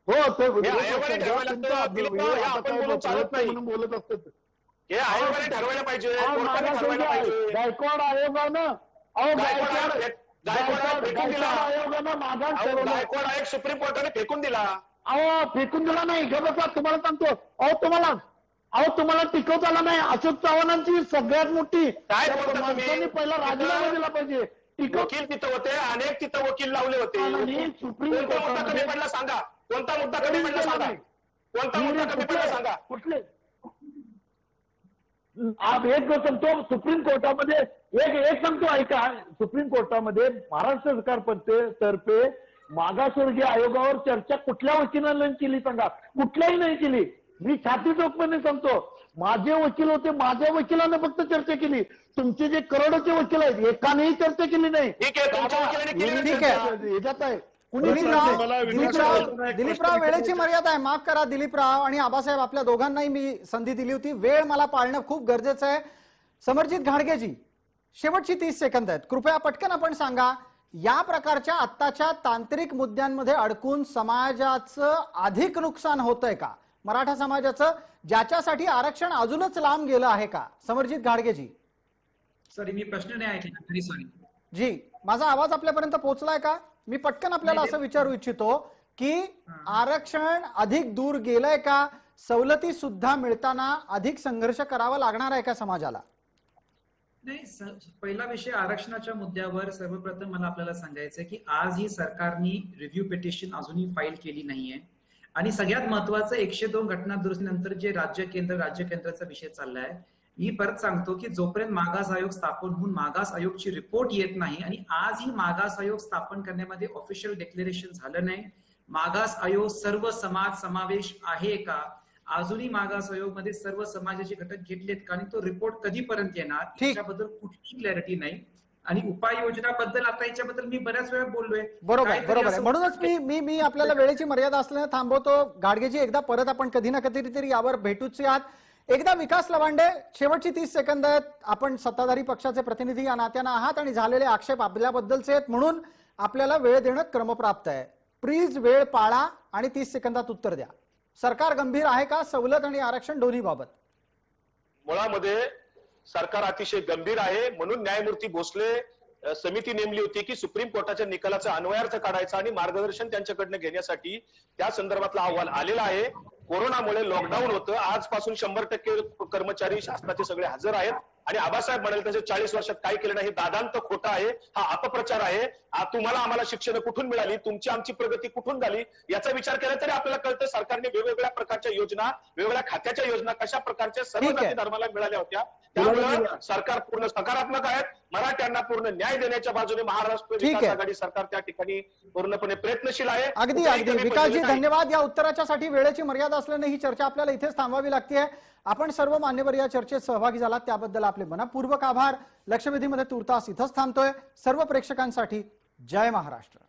हो ते म्हणून बोलत असतात. ठरवायला पाहिजे गायकवाड आयोगानं गायकवाड आयोग सुप्रीम कोर्टाने फेकून दिला. फेकून दिला नाही, बसा तुम्हाला सांगतो. तुम्हाला टिकवता आला नाही. अशोक चव्हाणांची सगळ्यात मोठी माणसांनी पहिला राजीनामा दिला पाहिजे. वकील तिथं होते, अनेक तिथं वकील लावले होते. सुप्रीम कोर्टात कमी पडला सांगा, कोणता मुद्दा कमी पडला सांगा, कोणता मुद्दा कमी पडला सांगा. कुठले एक सांगतो सुप्रीम कोर्टामध्ये एक सांगतो ऐका. सुप्रीम कोर्टामध्ये महाराष्ट्र सरकार तर्फे मागासवर्गीय आयोगावर चर्चा कुठल्या वकिलांनी केली सांगा? कुठल्याही नाही केली. मी छाती चौकपणे सांगतो, माझे वकील होते, माझ्या वकिलांना फक्त चर्चा केली. तुमचे जे करोडोचे वकील आहेत एकानेही चर्चा केली नाही. ठीक आहे, याच्यात आहे. दिलीपराव, वेळेची मर्यादा आहे, माफ करा. दिलीपराव आणि आबासाहेब, आपल्या दोघांनाही मी संधी दिली होती. वेळ मला पाळणं खूप गरजेचं आहे. समरजित घाडगेजी, शेवटची 30 सेकंद आहेत, कृपया पटकन आपण सांगा, या प्रकारच्या आत्ताच्या तांत्रिक मुद्द्यांमध्ये अडकून समाजाचं अधिक नुकसान होतंय का, मराठा समाजाचं, ज्याच्यासाठी आरक्षण अजूनच लांब गेलं आहे का? समरजित घाडगेजी. सॉरी, मी प्रश्न नाही ऐकला तरी सॉरी. जी, माझा आवाज आपल्यापर्यंत पोहोचलाय का? मी पटकन आपल्याला असं विचारू इच्छितो की आरक्षण अधिक दूर गेलंय का? सवलती सुद्धा मिळताना अधिक संघर्ष करावा लागणार आहे का समाजाला? नाही, पहिला विषय आरक्षणाच्या मुद्द्यावर सर्वप्रथम मला आपल्याला सांगायचं की आज ही सरकारने रिव्ह्यू पिटिशन अजूनही फाईल केली नाहीये. आणि सगळ्यात महत्वाचं 102 घटना दुरुस्तीनंतर जे राज्य केंद्राचा विषय चाललाय, मी परत सांगतो की जोपर्यंत मागास आयोग स्थापन होऊन मागास आयोगची रिपोर्ट येत नाही आणि आज ही मागास आयोग स्थापन करण्यामध्ये ऑफिशियल डिक्लेरेशन झालं नाही. मागास आयोग सर्व समाज समावेश आहे का, अजूनही मागास आयोग मध्ये सर्व समाजाचे घटक घेतलेत का, आणि तो रिपोर्ट कधीपर्यंत येणार याच्याबद्दल कुठलीही क्लॅरिटी नाही. आणि उपाययोजनाबद्दल आता याच्याबद्दल मी बऱ्याच वेळा बोललोय. बरोबर आहे. म्हणूनच मी आपल्याला वेळेची मर्यादा असल्याने थांबवतो. घाडगेजी, एकदा परत आपण कधी ना कधीतरी यावर भेटूच आहात. एकदा विकास लवांडे, शेवटची 30 सेकंद आहेत. आपण सत्ताधारी पक्षाचे प्रतिनिधी या नात्यानं आहात आणि झालेले आक्षेप आपल्याबद्दलचे आहेत, म्हणून आपल्याला वेळ देणं क्रमप्राप्त आहे. प्लीज वेळ पाळा आणि 30 सेकंदात उत्तर द्या. सरकार गंभीर आहे का सवलत आणि आरक्षण दोन्ही बाबत? मुळामध्ये सरकार अतिशय गंभीर आहे. म्हणून न्यायमूर्ती भोसले समिती नेमली होती की सुप्रीम कोर्टाच्या निकालाचा अन्वयार्थ काढायचा आणि मार्गदर्शन त्यांच्याकडनं घेण्यासाठी त्या संदर्भातला अहवाल आलेला आहे. कोरोनामुळे लॉकडाऊन होतं. आजपासून 100% कर्मचारी शासनाचे सगळे हजर आहेत आणि आबासाहेब म्हणाले तसे 40 वर्षात काय केलं नाही हे दादांत खोटं आहे. हा अपप्रचार आहे. तुम्हाला आम्हाला शिक्षण कुठून मिळाली, तुमची आमची प्रगती कुठून झाली याचा विचार केला तरी आपल्याला कळतं सरकारने वेगवेगळ्या प्रकारच्या योजना, वेगवेगळ्या खात्याच्या योजना कशा प्रकारच्या सर्व जाती धर्माला मिळाल्या होत्या. त्यामुळे सरकार पूर्ण सकारात्मक आहे. मराठ्यांना पूर्ण न्याय देण्याच्या बाजूने महाराष्ट्र विकास आघाडी सरकार त्या ठिकाणी पूर्णपणे प्रयत्नशील आहे. अगदी अगदी विकासजी धन्यवाद. या उत्तराच्यासाठी वेळेची मर्यादा असल्याने ही चर्चा आपल्याला इथेच थांबवावी लागते. आपण सर्व मान्यवर या चर्चेत सहभागी झालात त्याबद्दल आपले मनपूर्वक आभार. लक्षवेधीमध्ये तुर्तास इथंच थांबतोय. सर्व प्रेक्षकांसाठी जय महाराष्ट्र.